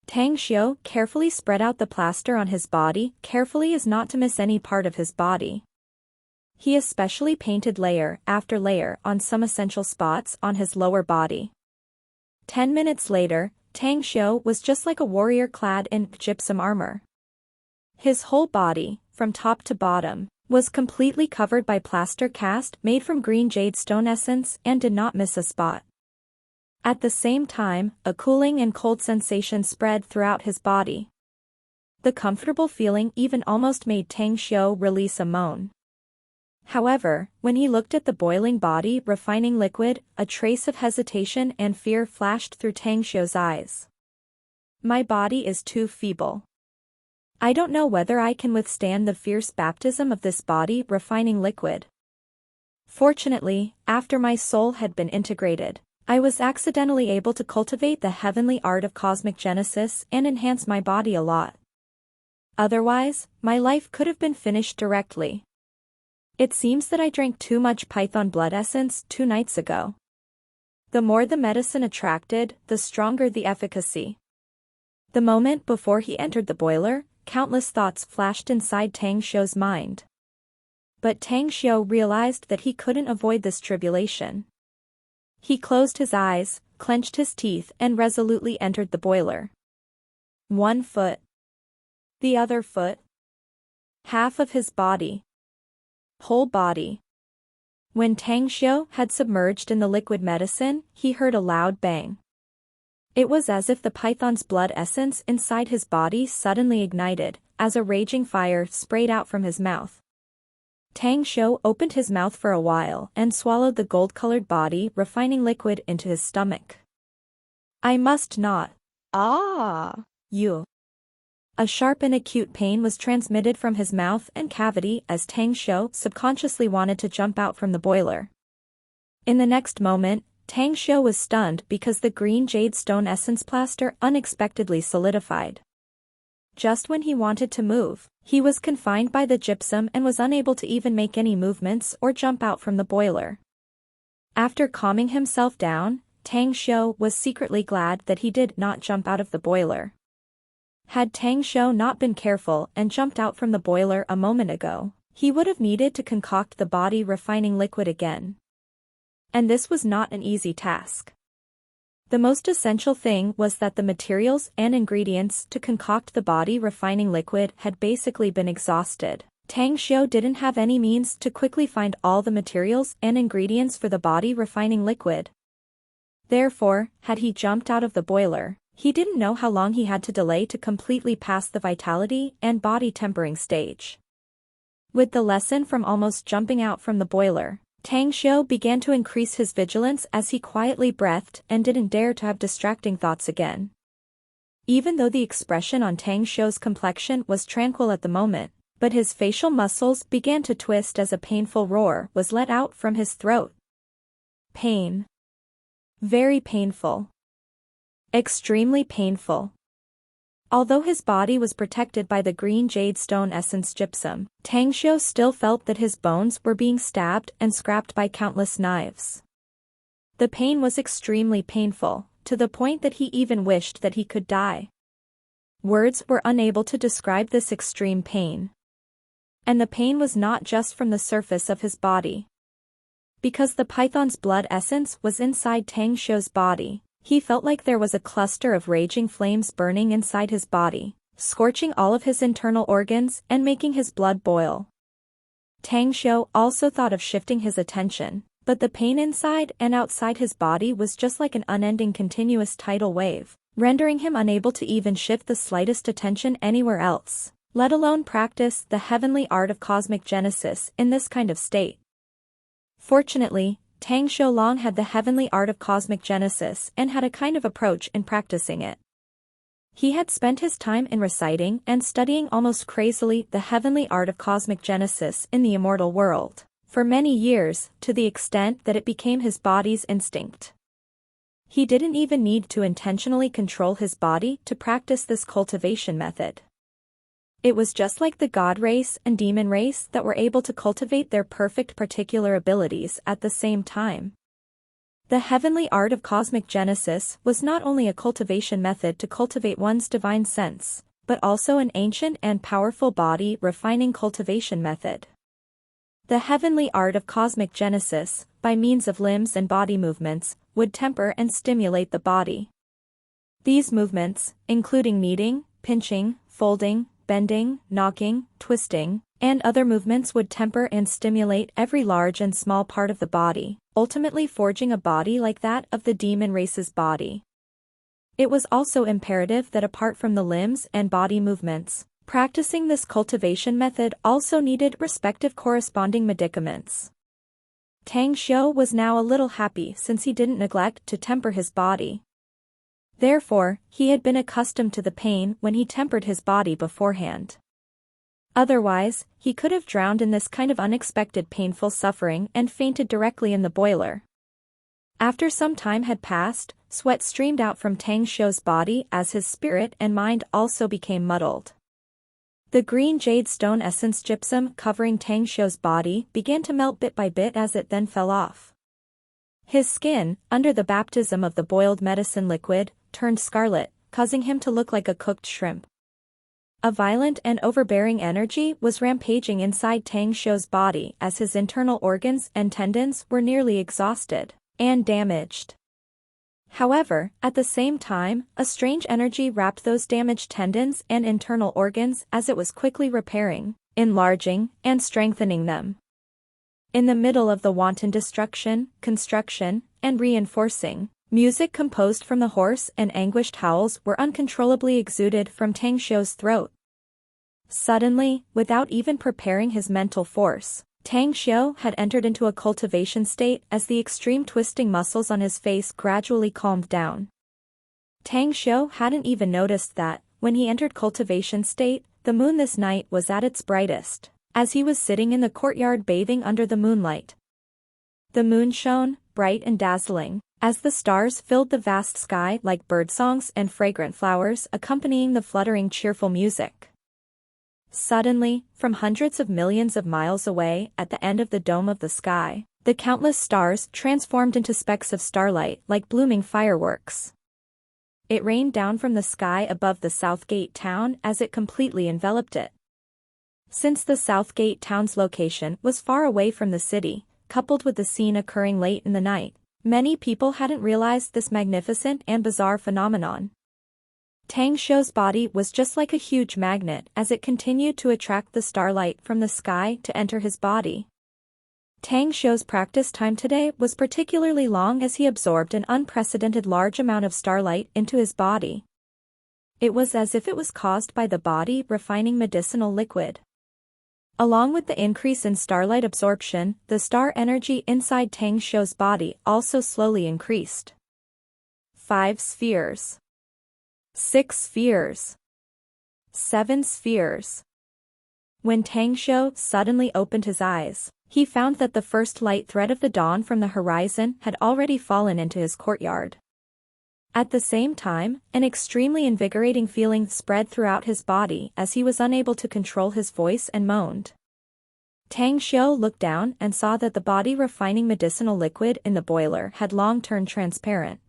Tang Xiu carefully spread out the plaster on his body, carefully as not to miss any part of his body. He especially painted layer after layer on some essential spots on his lower body. 10 minutes later, Tang Xiu was just like a warrior clad in gypsum armor. His whole body, from top to bottom, was completely covered by plaster cast made from green jade stone essence and did not miss a spot. At the same time, a cooling and cold sensation spread throughout his body. The comfortable feeling even almost made Tang Xiu release a moan. However, when he looked at the boiling body refining liquid, a trace of hesitation and fear flashed through Tang Xiu's eyes. My body is too feeble. I don't know whether I can withstand the fierce baptism of this body refining liquid. Fortunately, after my soul had been integrated, I was accidentally able to cultivate the heavenly art of cosmic genesis and enhance my body a lot. Otherwise, my life could have been finished directly. It seems that I drank too much python blood essence 2 nights ago. The more the medicine attracted, the stronger the efficacy. The moment before he entered the boiler, countless thoughts flashed inside Tang Xiu's mind. But Tang Xiu realized that he couldn't avoid this tribulation. He closed his eyes, clenched his teeth and resolutely entered the boiler. 1 foot. The other foot. Half of his body. Whole body. When Tang Xiu had submerged in the liquid medicine, he heard a loud bang. It was as if the python's blood essence inside his body suddenly ignited, as a raging fire sprayed out from his mouth. Tang Xiu opened his mouth for a while and swallowed the gold-colored body refining liquid into his stomach. I must not. You. A sharp and acute pain was transmitted from his mouth and cavity as Tang Xiu subconsciously wanted to jump out from the boiler. In the next moment, Tang Xiu was stunned because the green jade stone essence plaster unexpectedly solidified. Just when he wanted to move, he was confined by the gypsum and was unable to even make any movements or jump out from the boiler. After calming himself down, Tang Xiu was secretly glad that he did not jump out of the boiler. Had Tang Xiu not been careful and jumped out from the boiler a moment ago, he would have needed to concoct the body refining liquid again. And this was not an easy task. The most essential thing was that the materials and ingredients to concoct the body refining liquid had basically been exhausted. Tang Xiu didn't have any means to quickly find all the materials and ingredients for the body refining liquid. Therefore, had he jumped out of the boiler, he didn't know how long he had to delay to completely pass the vitality and body tempering stage. With the lesson from almost jumping out from the boiler, Tang Xiu began to increase his vigilance as he quietly breathed and didn't dare to have distracting thoughts again. Even though the expression on Tang Xiu's complexion was tranquil at the moment, but his facial muscles began to twist as a painful roar was let out from his throat. Pain. Very painful. Extremely painful. Although his body was protected by the green jade stone essence gypsum, Tang Xiu still felt that his bones were being stabbed and scraped by countless knives. The pain was extremely painful, to the point that he even wished that he could die. Words were unable to describe this extreme pain. And the pain was not just from the surface of his body. Because the python's blood essence was inside Tang Xiu's body, he felt like there was a cluster of raging flames burning inside his body, scorching all of his internal organs and making his blood boil. Tang Xiu also thought of shifting his attention, but the pain inside and outside his body was just like an unending continuous tidal wave, rendering him unable to even shift the slightest attention anywhere else, let alone practice the heavenly art of cosmic genesis in this kind of state. Fortunately, Tang Xiu long had the heavenly art of cosmic genesis and had a kind of approach in practicing it. He had spent his time in reciting and studying almost crazily the heavenly art of cosmic genesis in the immortal world, for many years, to the extent that it became his body's instinct. He didn't even need to intentionally control his body to practice this cultivation method. It was just like the god race and demon race that were able to cultivate their perfect particular abilities at the same time. The heavenly art of cosmic genesis was not only a cultivation method to cultivate one's divine sense, but also an ancient and powerful body refining cultivation method. The heavenly art of cosmic genesis, by means of limbs and body movements, would temper and stimulate the body. These movements, including kneading, pinching, folding, bending, knocking, twisting, and other movements would temper and stimulate every large and small part of the body, ultimately forging a body like that of the demon race's body. It was also imperative that apart from the limbs and body movements, practicing this cultivation method also needed respective corresponding medicaments. Tang Xiu was now a little happy since he didn't neglect to temper his body. Therefore, he had been accustomed to the pain when he tempered his body beforehand. Otherwise, he could have drowned in this kind of unexpected painful suffering and fainted directly in the boiler. After some time had passed, sweat streamed out from Tang Xiu's body as his spirit and mind also became muddled. The green jade stone essence gypsum covering Tang Xiu's body began to melt bit by bit as it then fell off. His skin, under the baptism of the boiled medicine liquid, turned scarlet, causing him to look like a cooked shrimp. A violent and overbearing energy was rampaging inside Tang Xiu's body as his internal organs and tendons were nearly exhausted and damaged. However, at the same time, a strange energy wrapped those damaged tendons and internal organs as it was quickly repairing, enlarging, and strengthening them. In the middle of the wanton destruction, construction, and reinforcing, music composed from the hoarse and anguished howls were uncontrollably exuded from Tang Xiu's throat. Suddenly, without even preparing his mental force, Tang Xiu had entered into a cultivation state as the extreme twisting muscles on his face gradually calmed down. Tang Xiu hadn't even noticed that, when he entered cultivation state, the moon this night was at its brightest, as he was sitting in the courtyard bathing under the moonlight. The moon shone, bright and dazzling, as the stars filled the vast sky like birdsongs and fragrant flowers accompanying the fluttering cheerful music. Suddenly, from hundreds of millions of miles away at the end of the dome of the sky, the countless stars transformed into specks of starlight like blooming fireworks. It rained down from the sky above the South Gate town as it completely enveloped it. Since the South Gate town's location was far away from the city, coupled with the scene occurring late in the night, many people hadn't realized this magnificent and bizarre phenomenon. Tang Xiu's body was just like a huge magnet as it continued to attract the starlight from the sky to enter his body. Tang Xiu's practice time today was particularly long as he absorbed an unprecedented large amount of starlight into his body. It was as if it was caused by the body refining medicinal liquid. Along with the increase in starlight absorption, the star energy inside Tang Xiu's body also slowly increased. 5 spheres. 6 spheres. 7 spheres. When Tang Xiu suddenly opened his eyes, he found that the first light thread of the dawn from the horizon had already fallen into his courtyard. At the same time, an extremely invigorating feeling spread throughout his body as he was unable to control his voice and moaned. Tang Xiu looked down and saw that the body refining medicinal liquid in the boiler had long turned transparent.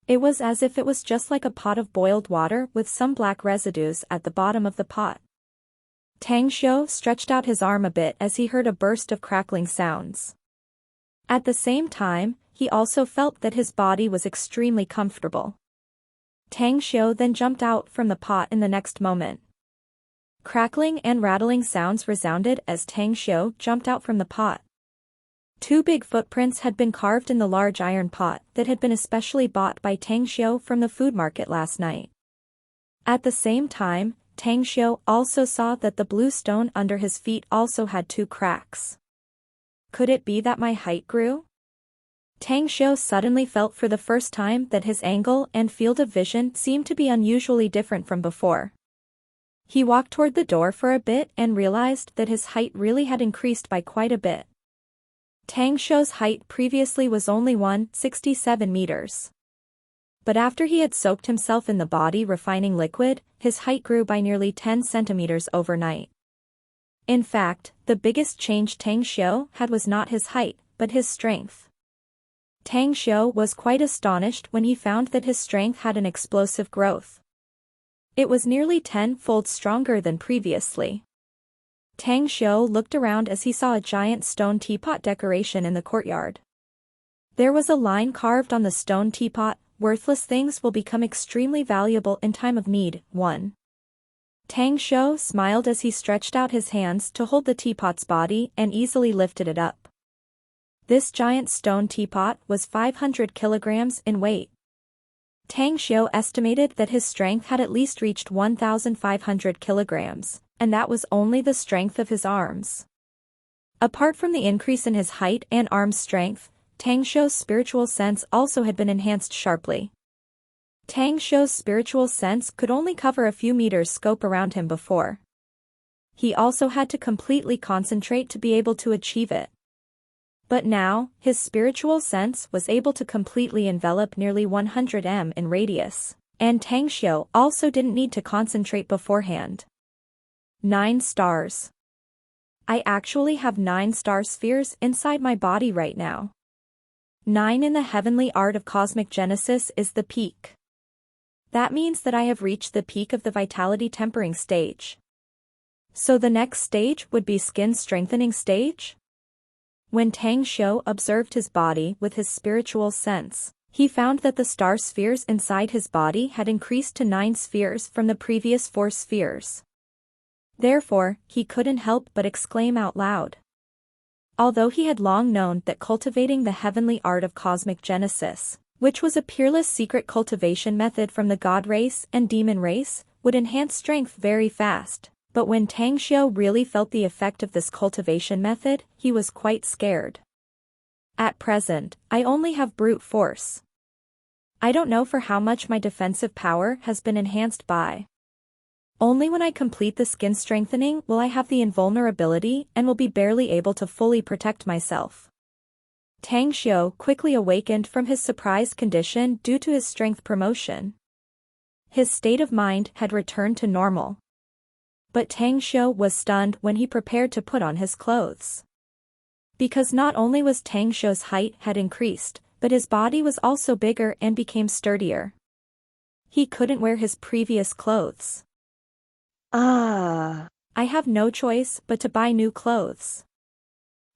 It was as if it was just like a pot of boiled water with some black residues at the bottom of the pot. Tang Xiu stretched out his arm a bit as he heard a burst of crackling sounds. At the same time, he also felt that his body was extremely comfortable. Tang Xiu then jumped out from the pot in the next moment. Crackling and rattling sounds resounded as Tang Xiu jumped out from the pot. 2 big footprints had been carved in the large iron pot that had been especially bought by Tang Xiu from the food market last night. At the same time, Tang Xiu also saw that the blue stone under his feet also had 2 cracks. Could it be that my height grew? Tang Xiu suddenly felt for the first time that his angle and field of vision seemed to be unusually different from before. He walked toward the door for a bit and realized that his height really had increased by quite a bit. Tang Xiu's height previously was only 167 meters. But after he had soaked himself in the body refining liquid, his height grew by nearly 10 centimeters overnight. In fact, the biggest change Tang Xiu had was not his height, but his strength. Tang Xiu was quite astonished when he found that his strength had an explosive growth. It was nearly 10-fold stronger than previously. Tang Xiu looked around as he saw a giant stone teapot decoration in the courtyard. There was a line carved on the stone teapot, "Worthless things will become extremely valuable in time of need." 1. Tang Xiu smiled as he stretched out his hands to hold the teapot's body and easily lifted it up. This giant stone teapot was 500 kilograms in weight. Tang Xiu estimated that his strength had at least reached 1,500 kilograms, and that was only the strength of his arms. Apart from the increase in his height and arm strength, Tang Xiu's spiritual sense also had been enhanced sharply. Tang Xiu's spiritual sense could only cover a few meters scope around him before. He also had to completely concentrate to be able to achieve it. But now, his spiritual sense was able to completely envelop nearly 100 m in radius, and Tang Xiu also didn't need to concentrate beforehand. 9 stars. I actually have 9 star spheres inside my body right now. 9 in the heavenly art of cosmic genesis is the peak. That means that I have reached the peak of the vitality tempering stage. So the next stage would be skin strengthening stage? When Tang Xiu observed his body with his spiritual sense, he found that the star spheres inside his body had increased to 9 spheres from the previous 4 spheres. Therefore, he couldn't help but exclaim out loud. Although he had long known that cultivating the heavenly art of cosmic genesis, which was a peerless secret cultivation method from the god race and demon race, would enhance strength very fast. But when Tang Xiu really felt the effect of this cultivation method, he was quite scared. At present, I only have brute force. I don't know for how much my defensive power has been enhanced by. Only when I complete the skin strengthening will I have the invulnerability and will be barely able to fully protect myself. Tang Xiu quickly awakened from his surprised condition due to his strength promotion. His state of mind had returned to normal. But Tang Xiu was stunned when he prepared to put on his clothes. Because not only was Tang Xiu's height had increased, but his body was also bigger and became sturdier. He couldn't wear his previous clothes. I have no choice but to buy new clothes.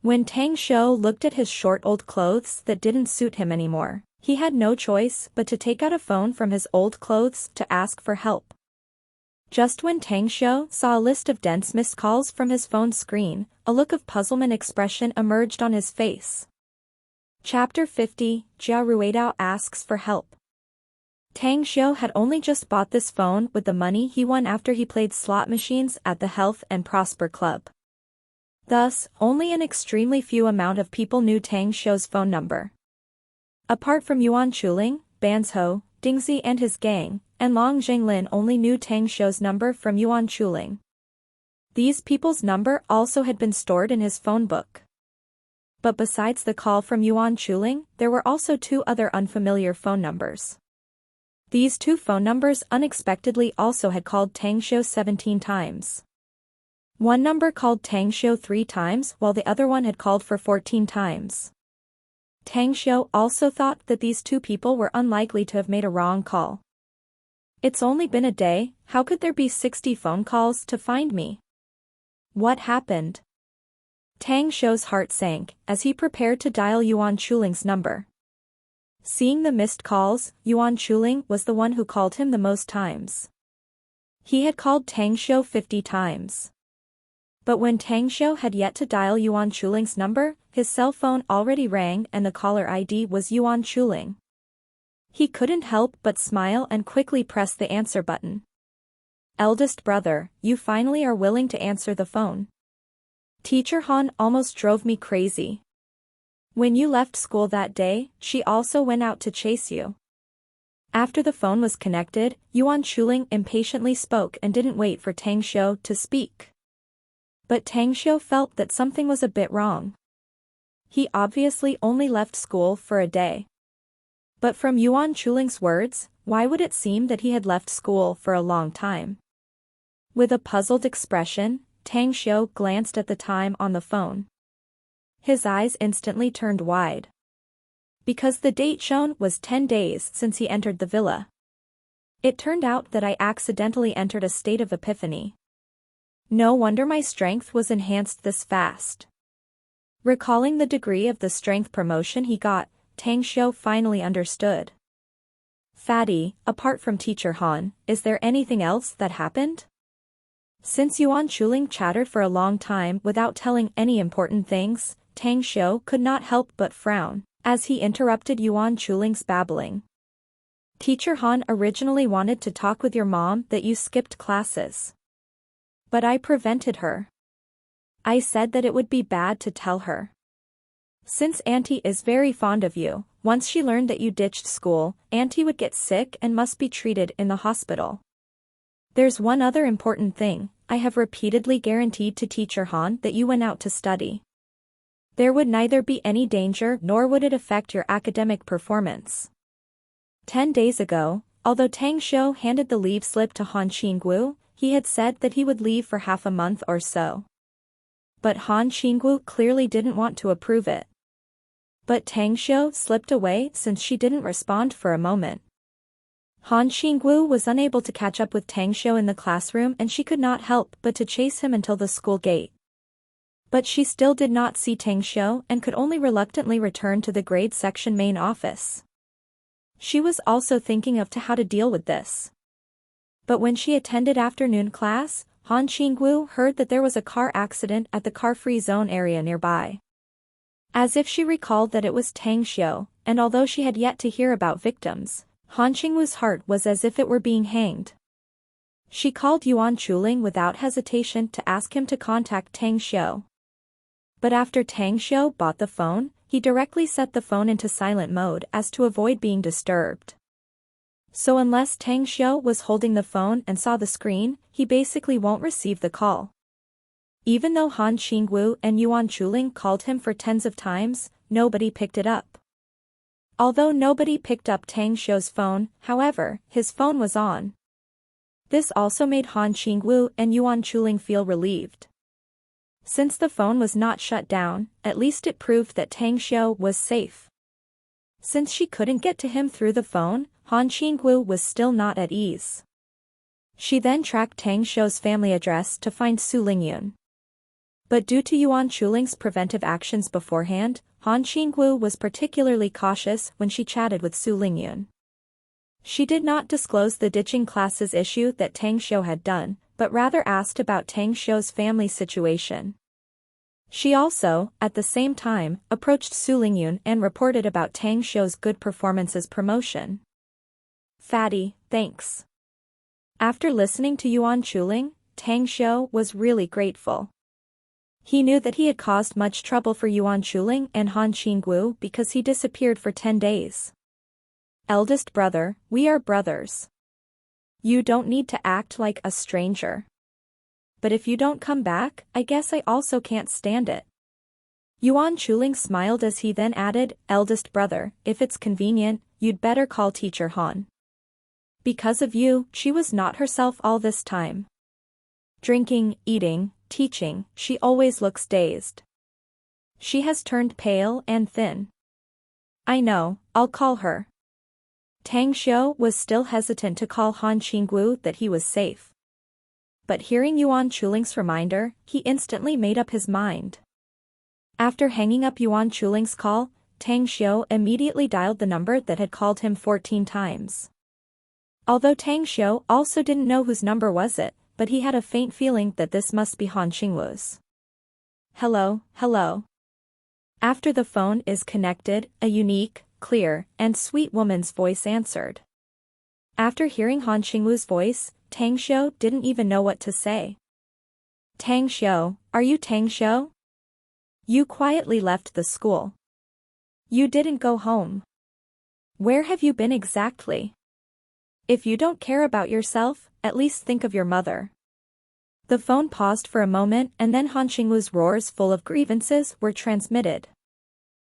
When Tang Xiu looked at his short old clothes that didn't suit him anymore, he had no choice but to take out a phone from his old clothes to ask for help. Just when Tang Xiu saw a list of dense missed calls from his phone screen, a look of puzzlement expression emerged on his face. Chapter 50, Jia Ruidao asks for help. Tang Xiu had only just bought this phone with the money he won after he played slot machines at the Health and Prosper Club. Thus, only an extremely few amount of people knew Tang Xiu's phone number. Apart from Yuan Chuling, Banzhou, Dingzi and his gang, and Long Zhenglin only knew Tang Xiu's number from Yuan Chuling. These people's number also had been stored in his phone book. But besides the call from Yuan Chuling, there were also 2 other unfamiliar phone numbers. These 2 phone numbers unexpectedly also had called Tang Xiu 17 times. One number called Tang Xiu 3 times while the other one had called for 14 times. Tang Xiu also thought that these 2 people were unlikely to have made a wrong call. It's only been a day, how could there be 60 phone calls to find me? What happened? Tang Xiu's heart sank as he prepared to dial Yuan Chuling's number. Seeing the missed calls, Yuan Chuling was the one who called him the most times. He had called Tang Xiu 50 times. But when Tang Xiu had yet to dial Yuan Chuling's number, his cell phone already rang and the caller ID was Yuan Chuling. He couldn't help but smile and quickly press the answer button. Eldest brother, you finally are willing to answer the phone. Teacher Han almost drove me crazy. When you left school that day, she also went out to chase you. After the phone was connected, Yuan Chuling impatiently spoke and didn't wait for Tang Xiu to speak. But Tang Xiu felt that something was a bit wrong. He obviously only left school for a day. But from Yuan Chuling's words, why would it seem that he had left school for a long time? With a puzzled expression, Tang Xiu glanced at the time on the phone. His eyes instantly turned wide. Because the date shown was 10 days since he entered the villa. It turned out that I accidentally entered a state of epiphany. No wonder my strength was enhanced this fast. Recalling the degree of the strength promotion he got, Tang Xiu finally understood. Fatty, apart from Teacher Han, is there anything else that happened? Since Yuan Chuling chattered for a long time without telling any important things, Tang Xiu could not help but frown, as he interrupted Yuan Chuling's babbling. Teacher Han originally wanted to talk with your mom that you skipped classes. But I prevented her. I said that it would be bad to tell her. Since Auntie is very fond of you, once she learned that you ditched school, Auntie would get sick and must be treated in the hospital. There's one other important thing, I have repeatedly guaranteed to Teacher Han that you went out to study. There would neither be any danger nor would it affect your academic performance. 10 days ago, although Tang Xiu handed the leave slip to Han Qinggu, he had said that he would leave for half a month or so. But Han Qinggu clearly didn't want to approve it. But Tang Xiu slipped away since she didn't respond for a moment. Han Qinggu was unable to catch up with Tang Xiu in the classroom and she could not help but to chase him until the school gate. But she still did not see Tang Xiu and could only reluctantly return to the grade section main office. She was also thinking of how to deal with this. But when she attended afternoon class, Han Qinggu heard that there was a car accident at the car-free zone area nearby. As if she recalled that it was Tang Xiu, and although she had yet to hear about victims, Han Qinggu's heart was as if it were being hanged. She called Yuan Chuling without hesitation to ask him to contact Tang Xiu. But after Tang Xiu bought the phone, he directly set the phone into silent mode as to avoid being disturbed. So unless Tang Xiu was holding the phone and saw the screen, he basically won't receive the call. Even though Han Qinggu and Yuan Chuling called him for tens of times, nobody picked it up. Although nobody picked up Tang Xiu's phone, however, his phone was on. This also made Han Qinggu and Yuan Chuling feel relieved. Since the phone was not shut down, at least it proved that Tang Xiu was safe. Since she couldn't get to him through the phone, Han Qinggu was still not at ease. She then tracked Tang Xiu's family address to find Su Lingyun. But due to Yuan Chuling's preventive actions beforehand, Han Qinggu was particularly cautious when she chatted with Su Lingyun. She did not disclose the ditching classes issue that Tang Xiu had done, but rather asked about Tang Xiu's family situation. She also, at the same time, approached Su Lingyun and reported about Tang Xiu's good performance's promotion. Fatty, thanks. After listening to Yuan Chuling, Tang Xiu was really grateful. He knew that he had caused much trouble for Yuan Chuling and Han Qinggu because he disappeared for 10 days. Eldest brother, we are brothers. You don't need to act like a stranger. But if you don't come back, I guess I also can't stand it. Yuan Chuling smiled as he then added, eldest brother, if it's convenient, you'd better call Teacher Han. Because of you, she was not herself all this time. Drinking, eating, teaching, she always looks dazed. She has turned pale and thin. I know, I'll call her. Tang Xiu was still hesitant to call Han Qinggu that he was safe. But hearing Yuan Chuling's reminder, he instantly made up his mind. After hanging up Yuan Chuling's call, Tang Xiu immediately dialed the number that had called him 14 times. Although Tang Xiu also didn't know whose number was it, but he had a faint feeling that this must be Han Qinggu's. Hello, hello. After the phone is connected, a unique, clear, and sweet woman's voice answered. After hearing Han Qinggu's voice, Tang Xiu didn't even know what to say. Tang Xiu, are you Tang Xiu? You quietly left the school. You didn't go home. Where have you been exactly? If you don't care about yourself, at least think of your mother. The phone paused for a moment and then Han Qinggu's roars full of grievances were transmitted.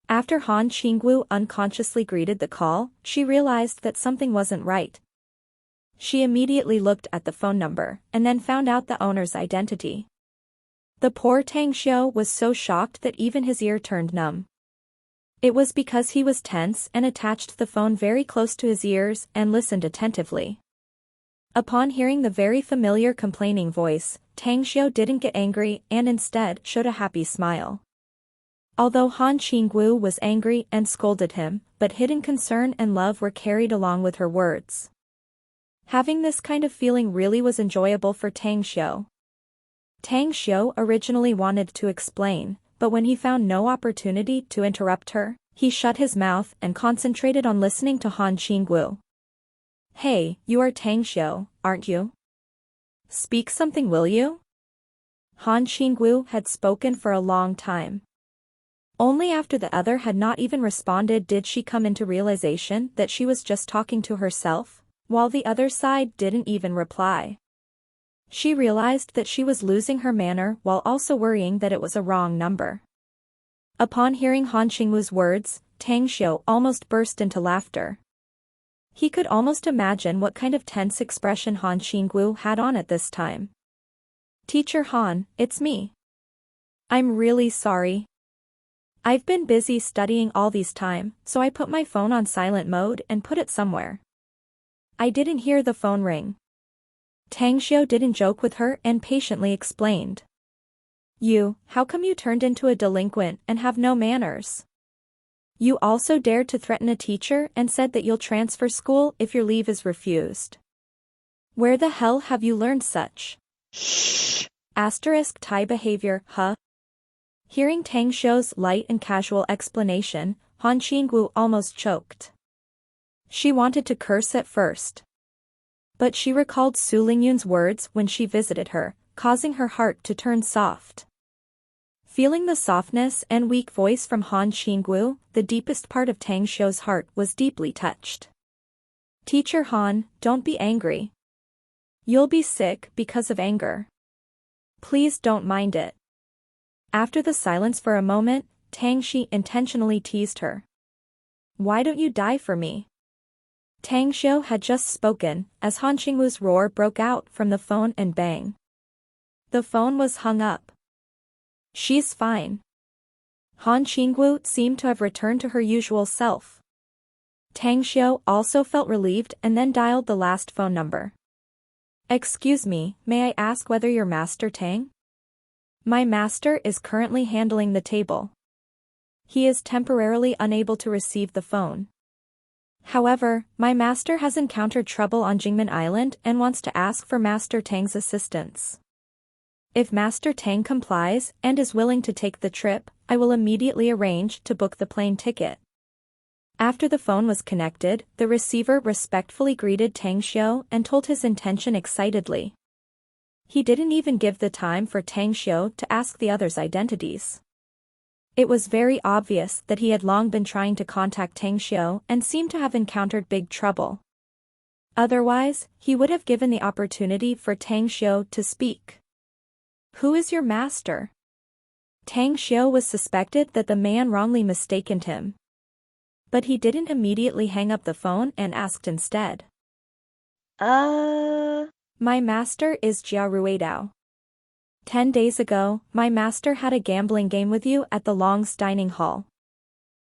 After Han Qinggu unconsciously greeted the call, she realized that something wasn't right. She immediately looked at the phone number, and then found out the owner's identity. The poor Tang Xiu was so shocked that even his ear turned numb. It was because he was tense and attached the phone very close to his ears and listened attentively. Upon hearing the very familiar complaining voice, Tang Xiu didn't get angry and instead showed a happy smile. Although Han Qinggu was angry and scolded him, but hidden concern and love were carried along with her words. Having this kind of feeling really was enjoyable for Tang Xiu. Tang Xiu originally wanted to explain, but when he found no opportunity to interrupt her, he shut his mouth and concentrated on listening to Han Qingwu. Hey, you are Tang Xiu, aren't you? Speak something, will you? Han Qingwu had spoken for a long time. Only after the other had not even responded did she come into realization that she was just talking to herself, while the other side didn't even reply. She realized that she was losing her manner while also worrying that it was a wrong number. Upon hearing Han Qingwu's words, Tang Xiu almost burst into laughter. He could almost imagine what kind of tense expression Han Qingwu had on at this time. Teacher Han, it's me. I'm really sorry. I've been busy studying all these time, so I put my phone on silent mode and put it somewhere. I didn't hear the phone ring. Tang Xiu didn't joke with her and patiently explained. How come you turned into a delinquent and have no manners? You also dared to threaten a teacher and said that you'll transfer school if your leave is refused. Where the hell have you learned such? Thai behavior, huh? Hearing Tang Xiu's light and casual explanation, Han Qingwu almost choked. She wanted to curse at first. But she recalled Su Lingyun's words when she visited her, causing her heart to turn soft. Feeling the softness and weak voice from Han Qingwu, the deepest part of Tang Xiu's heart was deeply touched. Teacher Han, don't be angry. You'll be sick because of anger. Please don't mind it. After the silence for a moment, Tang Xi intentionally teased her. Why don't you die for me? Tang Xiu had just spoken, as Han Qingwu's roar broke out from the phone and bang. The phone was hung up. She's fine. Han Qingwu seemed to have returned to her usual self. Tang Xiu also felt relieved and then dialed the last phone number. Excuse me, may I ask whether you're Master Tang? My master is currently handling the table. He is temporarily unable to receive the phone. However, my master has encountered trouble on Jingmen Island and wants to ask for Master Tang's assistance. If Master Tang complies and is willing to take the trip, I will immediately arrange to book the plane ticket. After the phone was connected, the receiver respectfully greeted Tang Xiu and told his intention excitedly. He didn't even give the time for Tang Xiu to ask the others' identities. It was very obvious that he had long been trying to contact Tang Xiu and seemed to have encountered big trouble. Otherwise, he would have given the opportunity for Tang Xiu to speak. Who is your master? Tang Xiu was suspected that the man wrongly mistaken him. But he didn't immediately hang up the phone and asked instead. My master is Jia Ruidao. 10 days ago, my master had a gambling game with you at the Long's dining hall.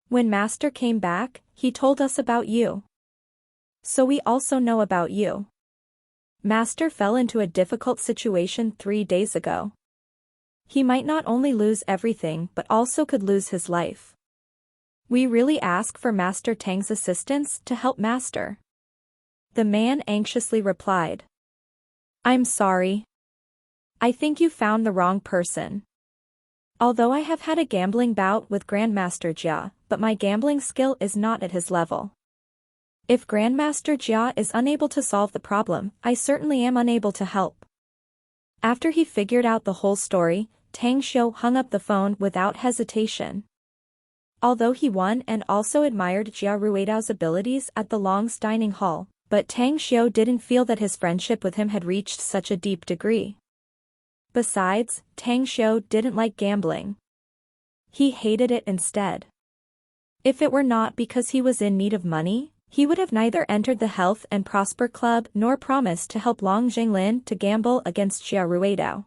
When master came back, he told us about you. So we also know about you. Master fell into a difficult situation 3 days ago. He might not only lose everything but also could lose his life. We really ask for Master Tang's assistance to help Master. The man anxiously replied. I'm sorry. I think you found the wrong person. Although I have had a gambling bout with Grandmaster Jia, but my gambling skill is not at his level. If Grandmaster Jia is unable to solve the problem, I certainly am unable to help. After he figured out the whole story, Tang Xiu hung up the phone without hesitation. Although he won and also admired Jia Ruidao's abilities at the Long's dining hall, but Tang Xiu didn't feel that his friendship with him had reached such a deep degree. Besides, Tang Xiu didn't like gambling. He hated it instead. If it were not because he was in need of money, he would have neither entered the Health and Prosper Club nor promised to help Long Jinglin to gamble against Jia Ruidao.